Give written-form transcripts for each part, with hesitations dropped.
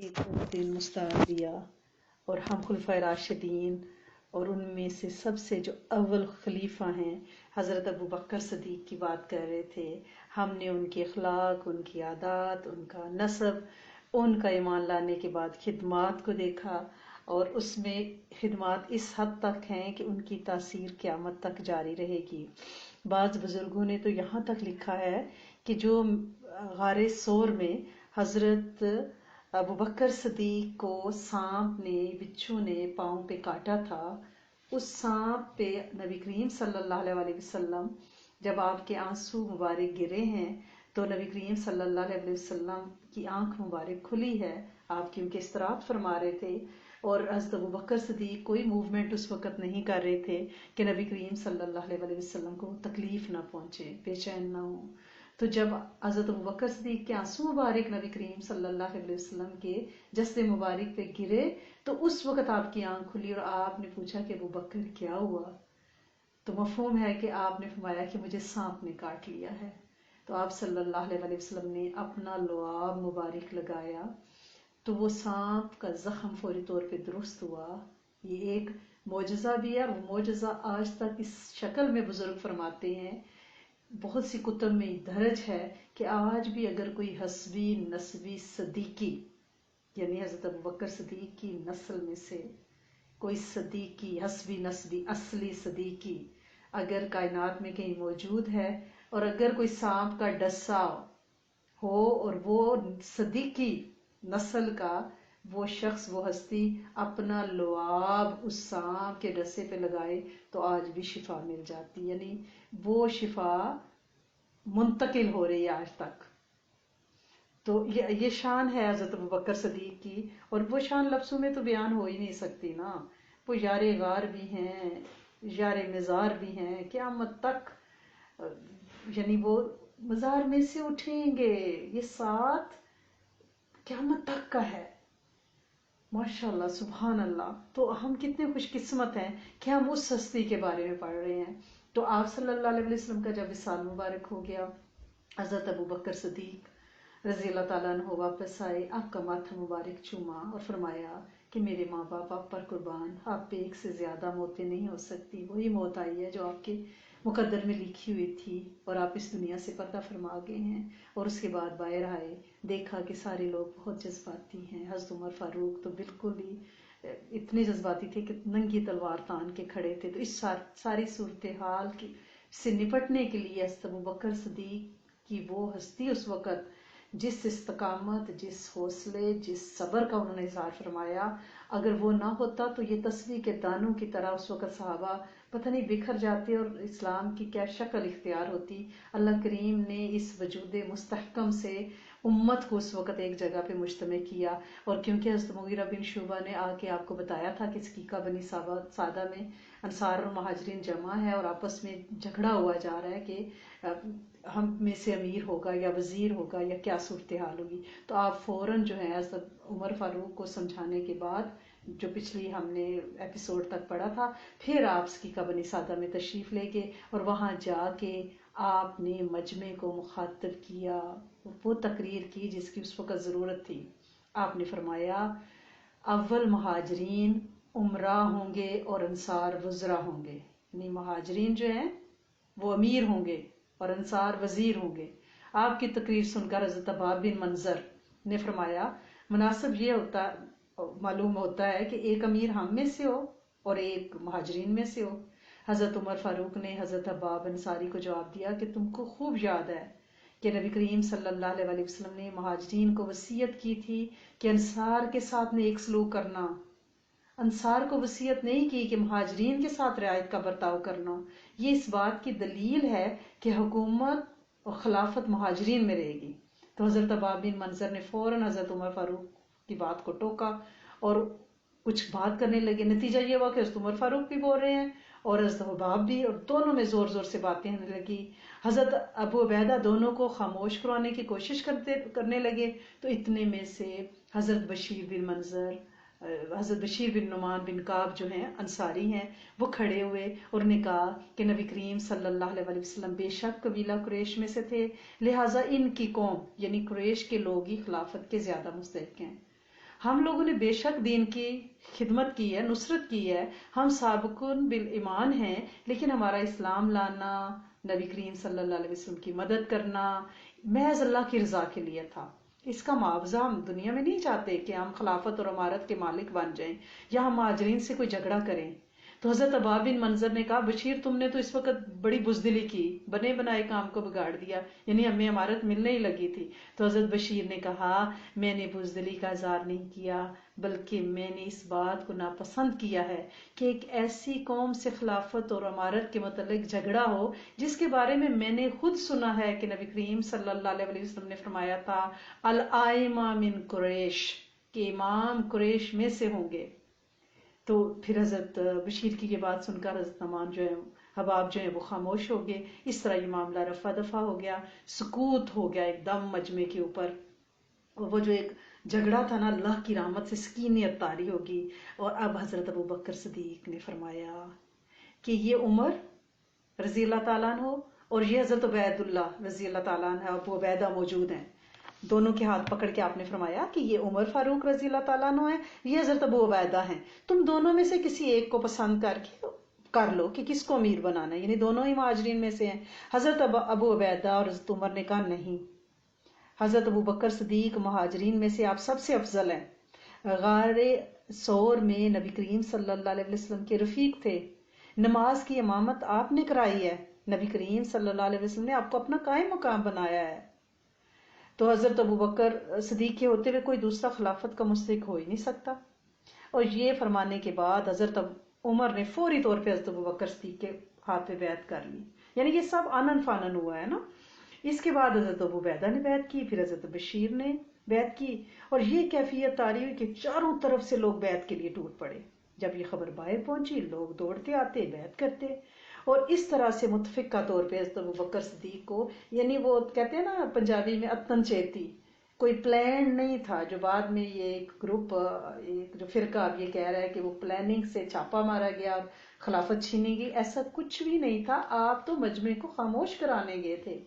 ایک دن مستعار دیا اور ہم خلفائے راشدین اور ان میں سے سب سے جو اول خلیفہ ہیں حضرت ابو بکر صدیق کی بات کر رہے تھے. ہم نے ان کے اخلاق، ان کی عادات، ان کا نسب، ان کا ایمان لانے کے بعد خدمات کو دیکھا، اور اس میں خدمات اس حد تک ہیں کہ ان کی تاثیر قیامت تک جاری رہے گی. بعض بزرگوں نے تو یہاں تک لکھا ہے کہ جو غار ثور میں حضرت ابو بکر صدیق کو سانپ نے، بچھو نے پاؤں پہ کاٹا تھا، اس سانپ پہ نبی کریم صلی اللہ علیہ وسلم جب آپ کے آنسو مبارک گرے ہیں تو نبی کریم صلی اللہ علیہ وسلم کی آنکھ مبارک کھلی ہے. آپ کیونکہ استراحت فرما رہے تھے اور حضرت ابو بکر صدیق کوئی موومنٹ اس وقت نہیں کر رہے تھے کہ نبی کریم صلی اللہ علیہ وسلم کو تکلیف نہ پہنچے، بے چین نہ ہو. تو جب حضرت ابو بکر صدیق کے آنسو مبارک نبی کریم صلی اللہ علیہ وسلم کے جسد مبارک پہ گرے تو اس وقت آپ کی آنکھ کھلی اور آپ نے پوچھا کہ ابو بکر کیا ہوا؟ تو مفہوم ہے کہ آپ نے فرمایا کہ مجھے سانپ نے کاٹ لیا ہے. تو آپ صلی اللہ علیہ وسلم نے اپنا لعاب مبارک لگایا تو وہ سانپ کا زخم فوری طور پہ درست ہوا. یہ ایک معجزہ بھی ہے، وہ معجزہ آج تک اس شکل میں بزرگ فرماتے ہیں، بہت سی کتب میں درج ہے کہ آج بھی اگر کوئی حسبی نسبی صدیقی، یعنی حضرت ابو بکر صدیق کی نسل میں سے کوئی صدیقی، حسبی نسبی اصلی صدیقی اگر کائنات میں کہیں موجود ہے، اور اگر کوئی سانپ کا ڈسا ہو اور وہ صدیقی نسل کا وہ شخص، وہ ہستی اپنا لعاب اس سانپ کے ڈسے پہ لگائے تو آج بھی شفا مل جاتی، یعنی وہ شفا منتقل ہو رہی ہے آج تک. تو یہ شان ہے حضرت ابو بکر صدیق کی، اور وہ شان لفظوں میں تو بیان ہو ہی نہیں سکتی نا. وہ یار غار بھی ہیں، یار مزار بھی ہیں، قیامت تک یعنی وہ مزار میں سے اٹھیں گے. یہ ساتھ قیامت تک کا ہے. ماشاءاللہ، سبحان اللہ. تو ہم کتنے خوش قسمت ہیں کہ ہم اس ہستی کے بارے میں پڑھ رہے ہیں. تو آپ صلی اللہ علیہ وسلم کا جب وصال مبارک ہو گیا، حضرت ابو بکر صدیق رضی اللہ تعالیٰ عنہ واپس آئے، آپ کا ماتھا مبارک چوما اور فرمایا کہ میرے ماں باپ آپ پر قربان، آپ پہ ایک سے زیادہ موتیں نہیں ہو سکتی. وہی موت آئی ہے جو آپ کے مقدر میں لکھی ہوئی تھی، اور آپ اس دنیا سے پردہ فرما گئے ہیں. اور اس کے بعد باہر آئے، دیکھا کہ سارے لوگ بہت جذباتی ہیں. حضرت عمر فاروق تو بالکل ہی اتنے جذباتی تھے کہ ننگی تلوار تان کے کھڑے تھے. تو اس ساری صورتحال سے نپٹنے کے لیے حضرت ابو بکر صدیق کی وہ ہستی اس وقت جس استقامت، جس حوصلے، جس صبر کا انہوں نے اظہار فرمایا، اگر وہ نہ ہوتا تو یہ تسبیح کے دانوں کی طرح اس وقت صحابہ پتہ نہیں بکھر جاتے اور اسلام کی کیا شکل اختیار ہوتی. اللہ کریم نے اس وجود مستحکم سے امت کو اس وقت ایک جگہ پہ مجتمع کیا. اور کیونکہ حضرت مغیرہ بن شعبہ نے آ کے آپ کو بتایا تھا کہ سقیقہ بنی سعدہ میں انصار اور مہاجرین جمع ہے اور آپس میں جھگڑا ہوا جا رہا ہے کہ ہم میں سے امیر ہوگا یا وزیر ہوگا یا کیا صورتحال ہوگی. تو آپ فوراً جو ہے حضرت عمر فاروق کو سمجھانے کے بعد، جو پچھلی ہم نے ایپیسوڈ تک پڑھا تھا، پھر آپ سقیقہ بنی سعدہ میں تشریف لے گئے اور وہاں جا کے آپ نے مجمع کو مخاطب کیا، وہ تقریر کی جس کی اس وقت ضرورت تھی. آپ نے فرمایا اول مہاجرین امراء ہوں گے اور انصار وزراء ہوں گے، یعنی مہاجرین جو ہیں وہ امیر ہوں گے اور انصار وزیر ہوں گے. آپ کی تقریر سن کر حضرت عباد بن منظر نے فرمایا مناسب یہ ہوتا معلوم ہوتا ہے کہ ایک امیر ہم میں سے ہو اور ایک مہاجرین میں سے ہو. حضرت عمر فاروق نے حضرت عباد انصاری کو جواب دیا کہ تم کو خوب یاد ہے کہ نبی کریم صلی اللہ علیہ وسلم نے مہاجرین کو وصیت کی تھی کہ انصار کے ساتھ نیک سلوک کرنا، انصار کو وصیت نہیں کی کہ مہاجرین کے ساتھ رعایت کا برتاؤ کرنا. یہ اس بات کی دلیل ہے کہ حکومت اور خلافت مہاجرین میں رہے گی. تو حضرت عباد بن منظر نے فوراً حضرت عمر فاروق کی بات کو ٹوکا اور کچھ بات کرنے لگے. نتیجہ یہ ہوا کہ حضرت عمر فاروق بھی بول رہے ہیں اور حضرت عباد بھی، اور دونوں میں زور زور سے باتیں ہونے لگی. حضرت ابو عبیدہ دونوں کو خاموش کرانے کی کوشش کرنے لگے. تو اتنے میں سے حضرت بشیر بن منظر، حضرت بشیر بن نعمان بن کعب جو ہیں انصاری ہیں، وہ کھڑے ہوئے اور نے کہا کہ نبی کریم صلی اللہ علیہ وسلم بے شک قبیلہ قریش میں سے تھے، لہٰذا ان کی قوم یعنی قریش کے لوگ ہی خلافت کے زیادہ مستحق ہیں. ہم لوگوں نے بے شک دین کی خدمت کی ہے، نصرت کی ہے، ہم سابقون بالایمان ہیں، لیکن ہمارا اسلام لانا، نبی کریم صلی اللہ علیہ وسلم کی مدد کرنا محض اللہ کی رضا کے لیے تھا۔ اس کا معاوضہ ہم دنیا میں نہیں چاہتے کہ ہم خلافت اور امارت کے مالک بن جائیں یا ہم مہاجرین سے کوئی جھگڑا کریں۔ تو حضرت ابا بن منظر نے کہا بشیر تم نے تو اس وقت بڑی بزدلی کی، بنے بنائے کام کو بگاڑ دیا، یعنی ہمیں امارت ملنے ہی لگی تھی۔ تو حضرت بشیر نے کہا میں نے بزدلی کا اظہار نہیں کیا، بلکہ میں نے اس بات کو ناپسند کیا ہے کہ ایک ایسی قوم سے خلافت اور امارت کے متعلق جھگڑا ہو جس کے بارے میں نے خود سنا ہے کہ نبی کریم صلی اللہ علیہ وسلم نے فرمایا تھا الائمہ من قریش، کہ امام قریش میں سے ہوں گے۔ تو پھر حضرت بشیر کی یہ بات سن کر حضرت نعمان جو ہے حباب جو ہے وہ خاموش ہو گئے۔ اس طرح یہ معاملہ رفع دفع ہو گیا، سکوت ہو گیا ایک دم مجمع کے اوپر، اور وہ جو ایک جھگڑا تھا نا اللہ کی رحمت سے سکینت طاری ہوگی۔ اور اب حضرت ابو بکر صدیق نے فرمایا کہ یہ عمر رضی اللہ تعالیٰ عنہ اور یہ حضرت عبید اللہ رضی اللہ تعالیٰ عنہ ابو عبیدہ موجود ہیں، دونوں کے ہاتھ پکڑ کے آپ نے فرمایا کہ یہ عمر فاروق رضی اللہ تعالیٰ عنہ ہے، یہ حضرت ابو عبیدہ ہیں، تم دونوں میں سے کسی ایک کو پسند کر لو کہ کس کو امیر بنانا ہے، یعنی دونوں ہی مہاجرین میں سے ہیں۔ حضرت ابو عبیدہ اور حضرت عمر نے کہا نہیں، حضرت ابو بکر صدیق مہاجرین میں سے آپ سب سے افضل ہیں، غار ثور میں نبی کریم صلی اللہ علیہ وسلم کے رفیق تھے، نماز کی امامت آپ نے کرائی ہے، نبی کریم صلی اللہ علیہ وسلم نے آپ کو اپنا قائم مقام بنایا ہے۔ تو حضرت ابو بکر صدیق کے ہوتے ہوئے کوئی دوسرا خلافت کا مستحق ہو ہی نہیں سکتا۔ اور یہ فرمانے کے بعد حضرت عمر نے فوری طور پہ حضرت ابو بکر صدیق کے ہاتھ پہ بیعت کر لی، یعنی یہ سب آنن فانن ہوا ہے نا۔ اس کے بعد حضرت ابو عبیدہ نے بیعت کی، پھر حضرت بشیر نے بیعت کی، اور یہ کیفیت طاری ہوئی کہ چاروں طرف سے لوگ بیعت کے لیے ٹوٹ پڑے۔ جب یہ خبر باہر پہنچی لوگ دوڑتے آتے بیعت کرتے، اور اس طرح سے متفقہ طور پہ حضرت ابو بکر صدیق کو، یعنی وہ کہتے ہیں نا پنجابی میں اتن چیتی، کوئی پلان نہیں تھا، جو بعد میں یہ ایک گروپ ایک جو فرقہ اب یہ کہہ رہا ہے کہ وہ پلاننگ سے چھاپا مارا گیا اور خلافت چھینی گئی، ایسا کچھ بھی نہیں تھا۔ آپ تو مجمع کو خاموش کرانے گئے تھے،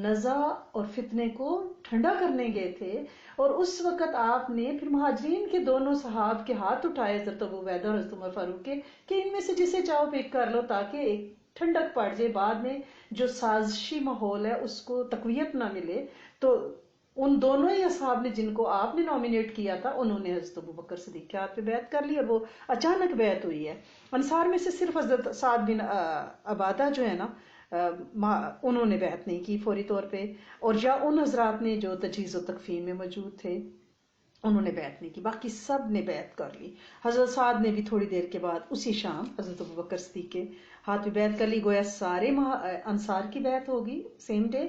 نزاع اور فتنے کو ٹھنڈا کرنے گئے تھے، اور اس وقت آپ نے پھر مہاجرین کے دونوں صحاب کے ہاتھ اٹھائے حضرت ابو عبیدہ اور حضرت عمر فاروق کے کہ ان میں سے جسے چاہو پک کر لو تاکہ ایک ٹھنڈک پڑ جائے، بعد میں جو سازشی ماحول ہے اس کو تقویت نہ ملے۔ تو ان دونوں ہی اصحاب نے جن کو آپ نے نامینیٹ کیا تھا انہوں نے حضرت ابو بکر صدیق کے ہاتھ پہ بیعت کر لی، اور وہ اچانک بیعت ہوئی ہے۔ انصار میں سے صرف حضرت سعد بن عبادہ جو ہے نا انہوں نے بیعت نہیں کی فوری طور پہ، اور یا ان حضرات نے جو تجہیز و تکفین میں موجود تھے انہوں نے بیعت نہیں کی، باقی سب نے بیعت کر لی۔ حضرت سعد نے بھی تھوڑی دیر کے بعد اسی شام حضرت ابو بکر صدیق کے ہاتھ پہ بیعت کر لی، گویا سارے انصار کی بیعت ہوگی سیم ڈے،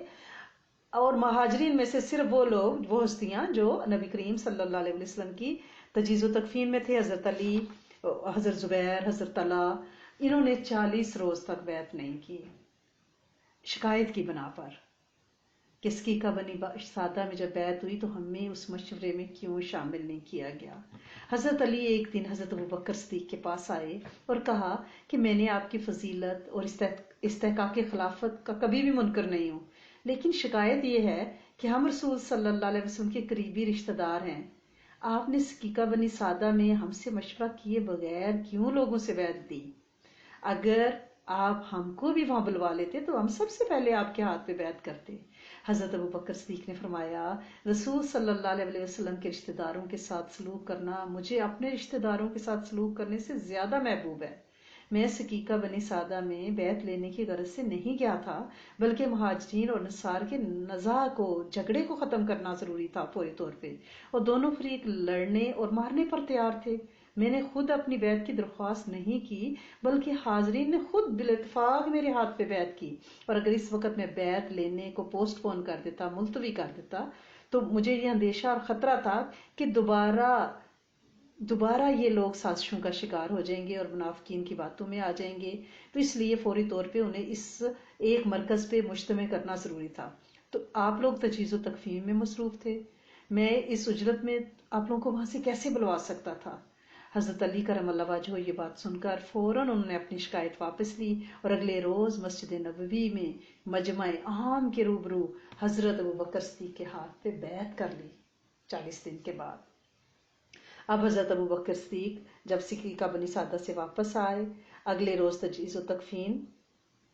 اور مہاجرین میں سے صرف وہ لوگ، وہ ہستیاں جو نبی کریم صلی اللہ علیہ وسلم کی تجہیز و تکفین میں تھے، حضرت علی، حضرت زبیر، حضرت طلحہ، انہوں نے 40 روز تک بیعت نہیں کی، شکایت کی بنا پر کہ سکیکہ بنی سادہ میں جب بیعت ہوئی تو ہمیں اس مشورے میں کیوں شامل نہیں کیا گیا۔ حضرت علی ایک دن حضرت ابو بکر صدیق کے پاس آئے اور کہا کہ میں نے آپ کی فضیلت اور استحقاق خلافت کا کبھی بھی منکر نہیں ہوں، لیکن شکایت یہ ہے کہ ہم رسول صلی اللہ علیہ وسلم کے قریبی رشتہ دار ہیں، آپ نے سکیکہ بنی سادہ میں ہم سے مشورہ کیے بغیر کیوں لوگوں سے بیعت دی؟ اگر آپ ہم کو بھی وہاں بلوا لیتے تو ہم سب سے پہلے آپ کے ہاتھ پہ بیعت کرتے۔ حضرت ابو بکر صدیق نے فرمایا رسول صلی اللہ علیہ وسلم کے رشتہ داروں کے ساتھ سلوک کرنا مجھے اپنے رشتہ داروں کے ساتھ سلوک کرنے سے زیادہ محبوب ہے۔ میں سکیکہ بنی سادہ میں بیعت لینے کی غرض سے نہیں گیا تھا، بلکہ مہاجرین اور نصار کے نزاع کو، جھگڑے کو ختم کرنا ضروری تھا فوری طور پہ، اور دونوں فریق لڑنے اور مارنے پر تیار تھے۔ میں نے خود اپنی بیعت کی درخواست نہیں کی، بلکہ حاضرین نے خود بالاتفاق میرے ہاتھ پہ بیعت کی، اور اگر اس وقت میں بیعت لینے کو پوسٹ پون کر دیتا، ملتوی کر دیتا، تو مجھے یہ اندیشہ اور خطرہ تھا کہ دوبارہ یہ لوگ سازشوں کا شکار ہو جائیں گے اور منافقین کی باتوں میں آ جائیں گے، تو اس لیے فوری طور پہ انہیں اس ایک مرکز پہ مجتمع کرنا ضروری تھا۔ تو آپ لوگ تجہیز و تکفین میں مصروف تھے، میں اس اجرت میں آپ لوگوں کو وہاں سے کیسے بلوا سکتا تھا؟ حضرت علی کرم اللہ وجہہ یہ بات سن کر فوراً انہوں نے اپنی شکایت واپس لی، اور اگلے روز مسجد نبوی میں مجمع عام کے روبرو حضرت ابو بکر صدیق کے ہاتھ پہ بیعت کر لی 40 دن کے بعد۔ اب حضرت ابو بکر صدیق جب سکیکہ بنی سعدہ سے واپس آئے، اگلے روز تجہیز و تکفین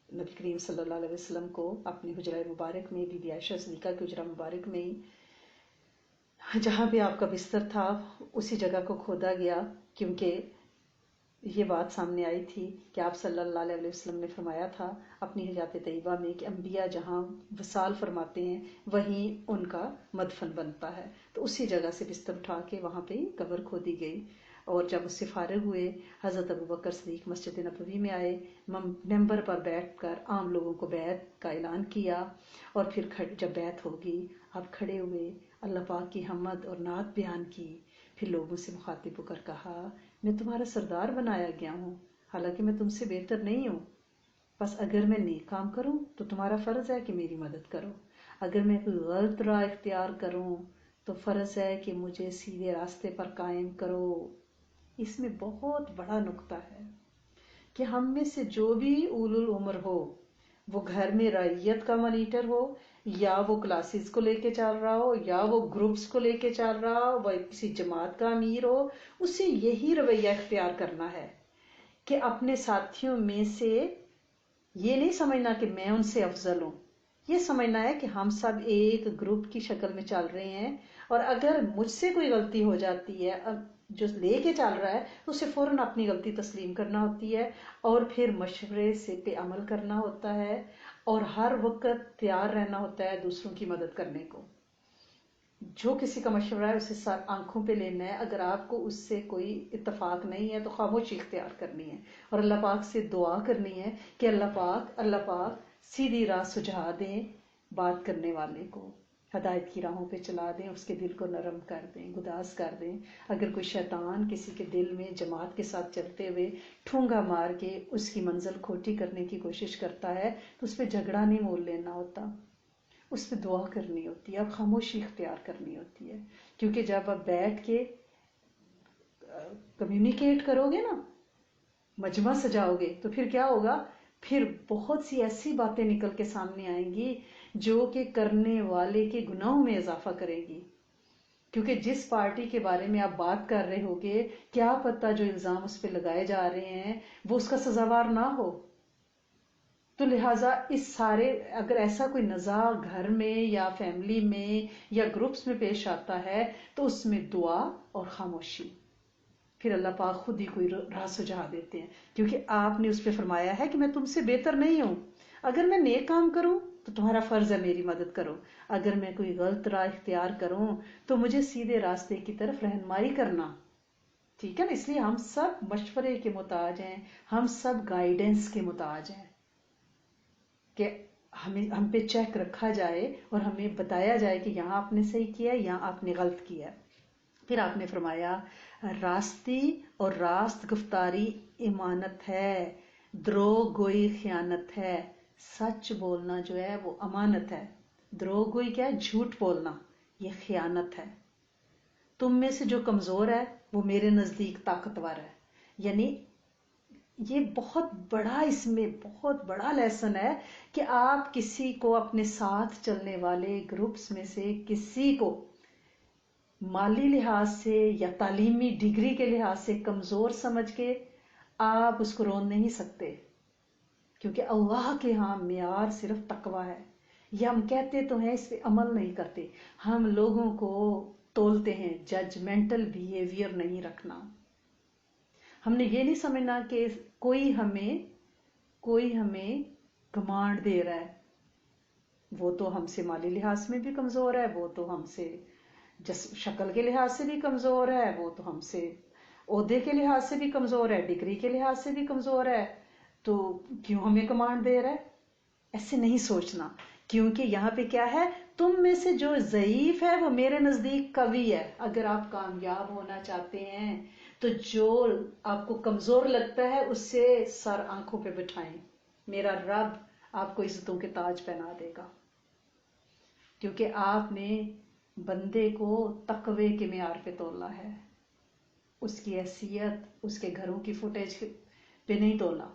نبی کریم صلی اللہ علیہ وسلم کو اپنے حجرہ مبارک میں، بی بی عائشہ صدیقہ کے حجرہ مبارک میں ہی جہاں بھی آپ کا بستر تھا اسی جگہ کو کھودا گیا، کیونکہ یہ بات سامنے آئی تھی کہ آپ صلی اللہ علیہ وسلم نے فرمایا تھا اپنی حیات طیبہ میں کہ انبیاء جہاں وصال فرماتے ہیں وہیں ان کا مدفن بنتا ہے، تو اسی جگہ سے بستر اٹھا کے وہاں پہ قبر کھودی گئی۔ اور جب اس سے فارغ ہوئے حضرت ابو بکر صدیق مسجد نبوی میں آئے، ممبر پر بیٹھ کر عام لوگوں کو بیعت کا اعلان کیا، اور پھر جب بیعت ہوگی آپ کھڑے ہوئے، اللہ پاک کی حمد اور نعت بیان کی، پھر لوگوں سے مخاطب ہو کر کہا میں تمہارا سردار بنایا گیا ہوں، حالانکہ میں تم سے بہتر نہیں ہوں، بس اگر میں نیک کام کروں تو تمہارا فرض ہے کہ میری مدد کرو، اگر میں کوئی غلط راہ اختیار کروں تو فرض ہے کہ مجھے سیدھے راستے پر قائم کرو۔ اس میں بہت بڑا نقطہ ہے کہ ہم میں سے جو بھی اولو العمر ہو، وہ گھر میں رعیت کا مانیٹر ہو، یا وہ کلاسز کو لے کے چل رہا ہو، یا وہ گروپس کو لے کے چل رہا ہو، وہ کسی جماعت کا امیر ہو، اسے یہی رویہ اختیار کرنا ہے کہ اپنے ساتھیوں میں سے یہ نہیں سمجھنا کہ میں ان سے افضل ہوں، یہ سمجھنا ہے کہ ہم سب ایک گروپ کی شکل میں چل رہے ہیں، اور اگر مجھ سے کوئی غلطی ہو جاتی ہے جو لے کے چل رہا ہے تو اسے فوراً اپنی غلطی تسلیم کرنا ہوتی ہے، اور پھر مشورے سے پہ عمل کرنا ہوتا ہے، اور ہر وقت تیار رہنا ہوتا ہے دوسروں کی مدد کرنے کو۔ جو کسی کا مشورہ ہے اسے آنکھوں پہ لینا ہے، اگر آپ کو اس سے کوئی اتفاق نہیں ہے تو خاموشی اختیار کرنی ہے، اور اللہ پاک سے دعا کرنی ہے کہ اللہ پاک سیدھی راہ سجھا دیں، بات کرنے والے کو ہدایت کی راہوں پہ چلا دیں، اس کے دل کو نرم کر دیں، گداز کر دیں۔ اگر کوئی شیطان کسی کے دل میں جماعت کے ساتھ چلتے ہوئے ٹھونگا مار کے اس کی منزل کھوٹی کرنے کی کوشش کرتا ہے تو اس پہ جھگڑا نہیں مول لینا ہوتا، اس پہ دعا کرنی ہوتی ہے، اب خاموشی اختیار کرنی ہوتی ہے، کیونکہ جب آپ بیٹھ کے کمیونیکیٹ کرو گے نا، مجمع سجاؤ گے، تو پھر کیا ہوگا، پھر بہت سی ایسی باتیں نکل کے سامنے آئیں گی جو کہ کرنے والے کے گناہوں میں اضافہ کرے گی، کیونکہ جس پارٹی کے بارے میں آپ بات کر رہے ہوگے کیا پتہ جو الزام اس پہ لگائے جا رہے ہیں وہ اس کا سزاوار نہ ہو، تو لہٰذا اس سارے اگر ایسا کوئی نزاع گھر میں یا فیملی میں یا گروپس میں پیش آتا ہے تو اس میں دعا اور خاموشی، پھر اللہ پاک خود ہی کوئی راہ سجھا دیتے ہیں، کیونکہ آپ نے اس پہ فرمایا ہے کہ میں تم سے بہتر نہیں ہوں، اگر میں نیک کام کروں تو تمہارا فرض ہے میری مدد کرو، اگر میں کوئی غلط راہ اختیار کروں تو مجھے سیدھے راستے کی طرف رہنمائی کرنا، ٹھیک ہے نا؟ اس لیے ہم سب مشورے کے محتاج ہیں، ہم سب گائیڈنس کے محتاج ہیں کہ ہم پہ چیک رکھا جائے اور ہمیں بتایا جائے کہ یہاں آپ نے صحیح کیا ہے، یہاں آپ نے غلط کیا ہے۔ پھر آپ نے فرمایا راستی اور راست گفتاری امانت ہے، دروغ گوئی خیانت ہے، سچ بولنا جو ہے وہ امانت ہے، دروغ گوئی کیا ہے، جھوٹ بولنا، یہ خیانت ہے۔ تم میں سے جو کمزور ہے وہ میرے نزدیک طاقتور ہے، یعنی یہ بہت بڑا، اس میں بہت بڑا لیسن ہے کہ آپ کسی کو اپنے ساتھ چلنے والے گروپس میں سے کسی کو مالی لحاظ سے یا تعلیمی ڈگری کے لحاظ سے کمزور سمجھ کے آپ اس کو رون نہیں سکتے، کیونکہ اللہ کے ہاں معیار صرف تقوی ہے۔ یہ ہم کہتے تو ہیں، اس پہ عمل نہیں کرتے، ہم لوگوں کو تولتے ہیں، ججمنٹل بیہیویئر نہیں رکھنا۔ ہم نے یہ نہیں سمجھنا کہ کوئی ہمیں کمانڈ دے رہا ہے، وہ تو ہم سے مالی لحاظ میں بھی کمزور ہے، وہ تو ہم سے شکل کے لحاظ سے بھی کمزور ہے، وہ تو ہم سے عہدے کے لحاظ سے بھی کمزور ہے، ڈگری کے لحاظ سے بھی کمزور ہے، تو کیوں ہمیں کمانڈ دے رہا ہے؟ ایسے نہیں سوچنا، کیونکہ یہاں پہ کیا ہے، تم میں سے جو ضعیف ہے وہ میرے نزدیک قوی ہے۔ اگر آپ کامیاب ہونا چاہتے ہیں تو جو آپ کو کمزور لگتا ہے اس سے سر آنکھوں پہ بٹھائیں، میرا رب آپ کو عزتوں کے تاج پہنا دے گا، کیونکہ آپ نے بندے کو تقوی کے معیار پہ تولا ہے، اس کی حیثیت اس کے گھروں کی فوٹیج پہ نہیں تولا۔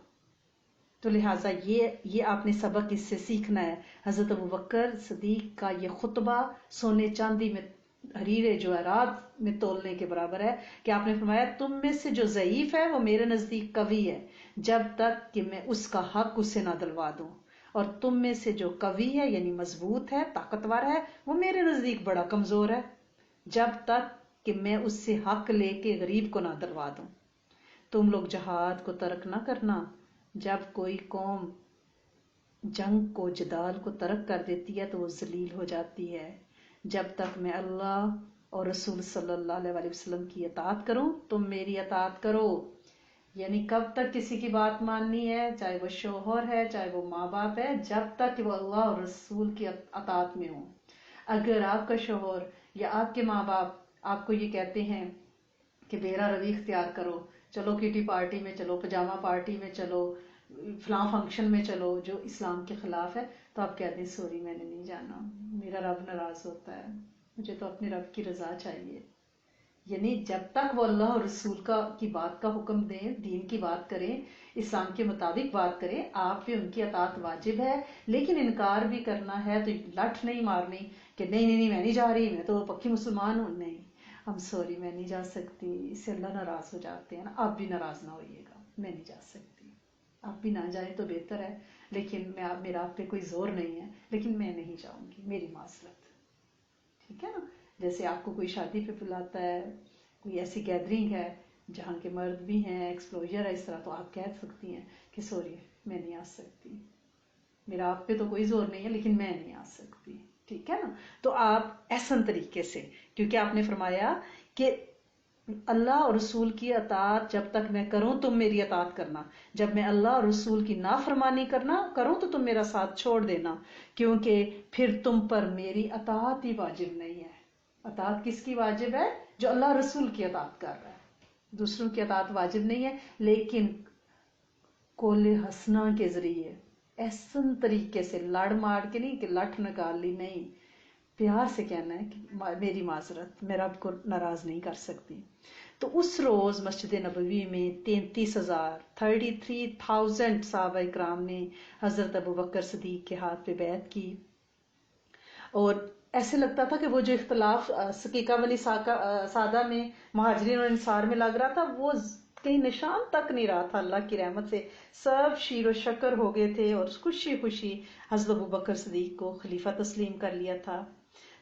تو لہٰذا یہ آپ نے سبق اس سے سیکھنا ہے۔ حضرت ابوبکر صدیق کا یہ خطبہ سونے چاندی میں حریر جواہرات میں تولنے کے برابر ہے کہ آپ نے فرمایا تم میں سے جو ضعیف ہے وہ میرے نزدیک قوی ہے جب تک کہ میں اس کا حق اسے نہ دلوا دوں، اور تم میں سے جو قوی ہے یعنی مضبوط ہے، طاقتور ہے، وہ میرے نزدیک بڑا کمزور ہے جب تک کہ میں اس سے حق لے کے غریب کو نہ دلوا دوں۔ تم لوگ جہاد کو ترک نہ کرنا، جب کوئی قوم جنگ کو، جدال کو ترک کر دیتی ہے تو وہ ذلیل ہو جاتی ہے۔ جب تک میں اللہ اور رسول صلی اللہ علیہ وسلم کی اطاعت کروں تم میری اطاعت کرو، یعنی کب تک کسی کی بات ماننی ہے، چاہے وہ شوہر ہے چاہے وہ ماں باپ ہے، جب تک کہ وہ اللہ اور رسول کی اطاعت میں ہوں۔ اگر آپ کا شوہر یا آپ کے ماں باپ آپ کو یہ کہتے ہیں کہ بیرا روی اختیار کرو، چلو کٹی پارٹی میں چلو، پجامہ پارٹی میں چلو، فلاں فنکشن میں چلو جو اسلام کے خلاف ہے، تو آپ کہتے ہیں سوری میں نے نہیں جانا، میرا رب ناراض ہوتا ہے، مجھے تو اپنے رب کی رضا چاہیے۔ یعنی جب تک وہ اللہ اور رسول کی بات کا حکم دیں، دین کی بات کریں، اسلام کے مطابق بات کریں، آپ پہ ان کی اطاعت واجب ہے، لیکن انکار بھی کرنا ہے تو لٹ نہیں مارنی کہ نہیں نہیں نہیں میں نہیں جا رہی، میں تو پکی مسلمان ہوں، نہیں ہم سوری میں نہیں جا سکتی، اس سے اللہ ناراض ہو جاتے ہیں نا، آپ بھی ناراض نہ ہوئیے گا، میں نہیں جا سکتی، آپ بھی نہ جائیں تو بہتر ہے، لیکن میرا آپ پہ کوئی زور نہیں ہے، لیکن میں نہیں جاؤں گی، میری معذرت، ٹھیک ہے نا۔ جیسے آپ کو کوئی شادی پہ بلاتا ہے، کوئی ایسی گیدرنگ ہے جہاں کے مرد بھی ہیں، ایکسپلوجر ہے اس طرح، تو آپ کہہ سکتی ہیں کہ سوری میں نہیں آ سکتی، میرا آپ پہ تو کوئی زور نہیں ہے لیکن میں نہیں آ سکتی، ٹھیک ہے نا۔ تو آپ احسن طریقے سے، کیونکہ آپ نے فرمایا کہ اللہ اور رسول کی اطاعت جب تک میں کروں تم میری اطاعت کرنا، جب میں اللہ اور رسول کی نافرمانی کروں تو تم میرا ساتھ چھوڑ دینا، کیونکہ پھر تم پر میری اطاعت ہی واجب نہیں ہے۔ اطاعت کس کی واجب ہے؟ جو اللہ رسول کی اطاعت کر رہا ہے، دوسروں کی اطاعت واجب نہیں ہے، لیکن قول حسنہ کے ذریعے احسن طریقے سے، لڑ مار کے نہیں کہ لٹھ نکال لی، نہیں، پیار سے کہنا ہے کہ میری معذرت، میں رب کو ناراض نہیں کر سکتی۔ تو اس روز مسجد نبوی میں 33,000 صحابہ کرام نے حضرت ابوبکر صدیق کے ہاتھ پہ بیعت کی، اور ایسے لگتا تھا کہ وہ جو اختلاف سقیقہ بنی سعدہ میں مہاجرین اور انصار میں لگ رہا تھا، وہ کہیں نشان تک نہیں رہا تھا، اللہ کی رحمت سے سب شیر و شکر ہو گئے تھے اور خوشی خوشی حضرت ابوبکر صدیق کو خلیفہ تسلیم کر لیا تھا۔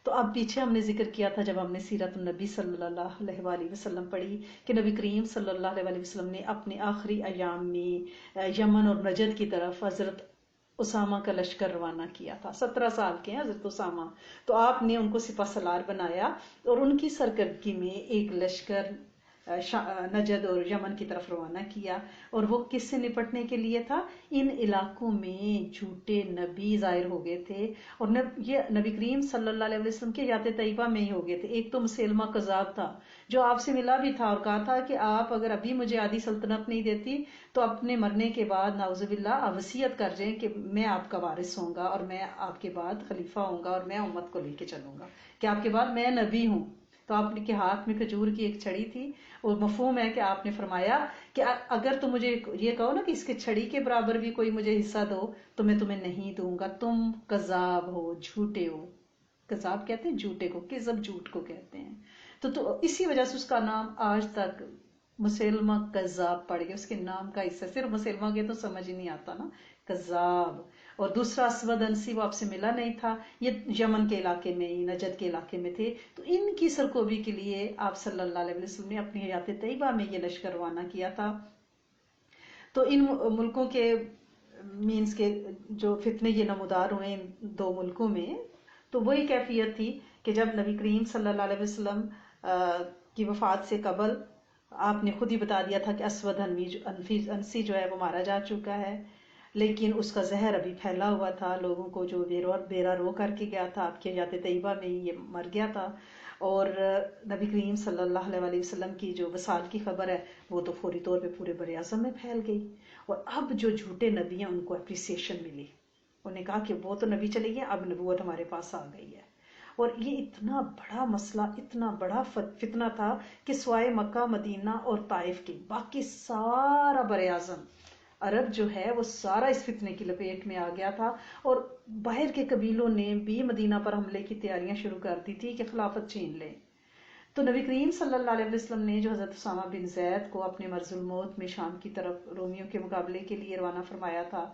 تو اب پیچھے ہم نے ذکر کیا تھا جب ہم نے سیرت النبی صلی اللہ علیہ وآلہ وسلم پڑھی کہ نبی کریم صلی اللہ علیہ وآلہ وسلم نے اپنے آخری ایام میں یمن اور نجد کی طرف حضرت اسامہ کا لشکر روانہ کیا تھا، 17 سال کے ہیں حضرت اسامہ، تو آپ نے ان کو سپہ سالار بنایا اور ان کی سرکردگی میں ایک لشکر نجد اور یمن کی طرف روانہ کیا، اور وہ کس سے نپٹنے کے لیے تھا؟ ان علاقوں میں جھوٹے نبی ظاہر ہو گئے تھے، اور یہ نبی کریم صلی اللہ علیہ وسلم کے حیات طیبہ میں ہی ہو گئے تھے۔ ایک تو مسیلمہ کذاب تھا جو آپ سے ملا بھی تھا اور کہا تھا کہ آپ اگر ابھی مجھے آدھی سلطنت نہیں دیتی تو اپنے مرنے کے بعد نعوذ باللہ وصیت کر جائیں کہ میں آپ کا وارث ہوں گا اور میں آپ کے بعد خلیفہ ہوں گا اور میں امت کو لے کے چلوں گا، کہ آپ کے بعد میں نبی ہوں۔ تو آپ کے ہاتھ میں کھجور کی ایک چھڑی تھی، اور مفہوم ہے کہ آپ نے فرمایا کہ اگر تم مجھے یہ کہو نا کہ اس کے چھڑی کے برابر بھی کوئی مجھے حصہ دو تو میں تمہیں نہیں دوں گا، تم کذاب ہو، جھوٹے ہو، کذاب کہتے ہیں جھوٹے کو، کذب جھوٹ کو کہتے ہیں۔ تو اسی وجہ سے اس کا نام آج تک مسلمہ کذاب پڑ گیا، اس کے نام کا حصہ، صرف مسلمہ کے تو سمجھ ہی نہیں آتا نا، کذاب۔ اور دوسرا اسود انسی، وہ آپ سے ملا نہیں تھا، یہ یمن کے علاقے میں، نجد کے علاقے میں تھے، تو ان کی سرکوبی کے لیے آپ صلی اللہ علیہ وسلم نے اپنی حیات طیبہ میں یہ لشکر روانہ کیا تھا۔ تو ان ملکوں کے مینز کے جو فتنے یہ نمودار ہوئے ان دو ملکوں میں، تو وہی کیفیت تھی کہ جب نبی کریم صلی اللہ علیہ وسلم کی وفات سے قبل آپ نے خود ہی بتا دیا تھا کہ اسود انسی جو ہے وہ مارا جا چکا ہے، لیکن اس کا زہر ابھی پھیلا ہوا تھا، لوگوں کو جو بیرا رو کر کے گیا تھا آپ کے حیات طیبہ میں یہ مر گیا تھا، اور نبی کریم صلی اللہ علیہ وسلم کی جو وصال کی خبر ہے وہ تو فوری طور پہ پورے بر اعظم میں پھیل گئی، اور اب جو جھوٹے نبی ہیں ان کو اپریسیشن ملی، انہیں کہا کہ وہ تو نبی چلے گئے، اب نبوت ہمارے پاس آ گئی ہے۔ اور یہ اتنا بڑا مسئلہ، اتنا بڑا فتنہ تھا کہ سوائے مکہ، مدینہ اور طائف کے باقی سارا بر اعظم عرب جو ہے وہ سارا اس فتنے کی لپیٹ میں آ گیا تھا، اور باہر کے قبیلوں نے بھی مدینہ پر حملے کی تیاریاں شروع کر دی تھی کہ خلافت چھین لیں۔ تو نبی کریم صلی اللہ علیہ وسلم نے جو حضرت اسامہ بن زید کو اپنے مرز الموت میں شام کی طرف رومیوں کے مقابلے کے لیے روانہ فرمایا تھا،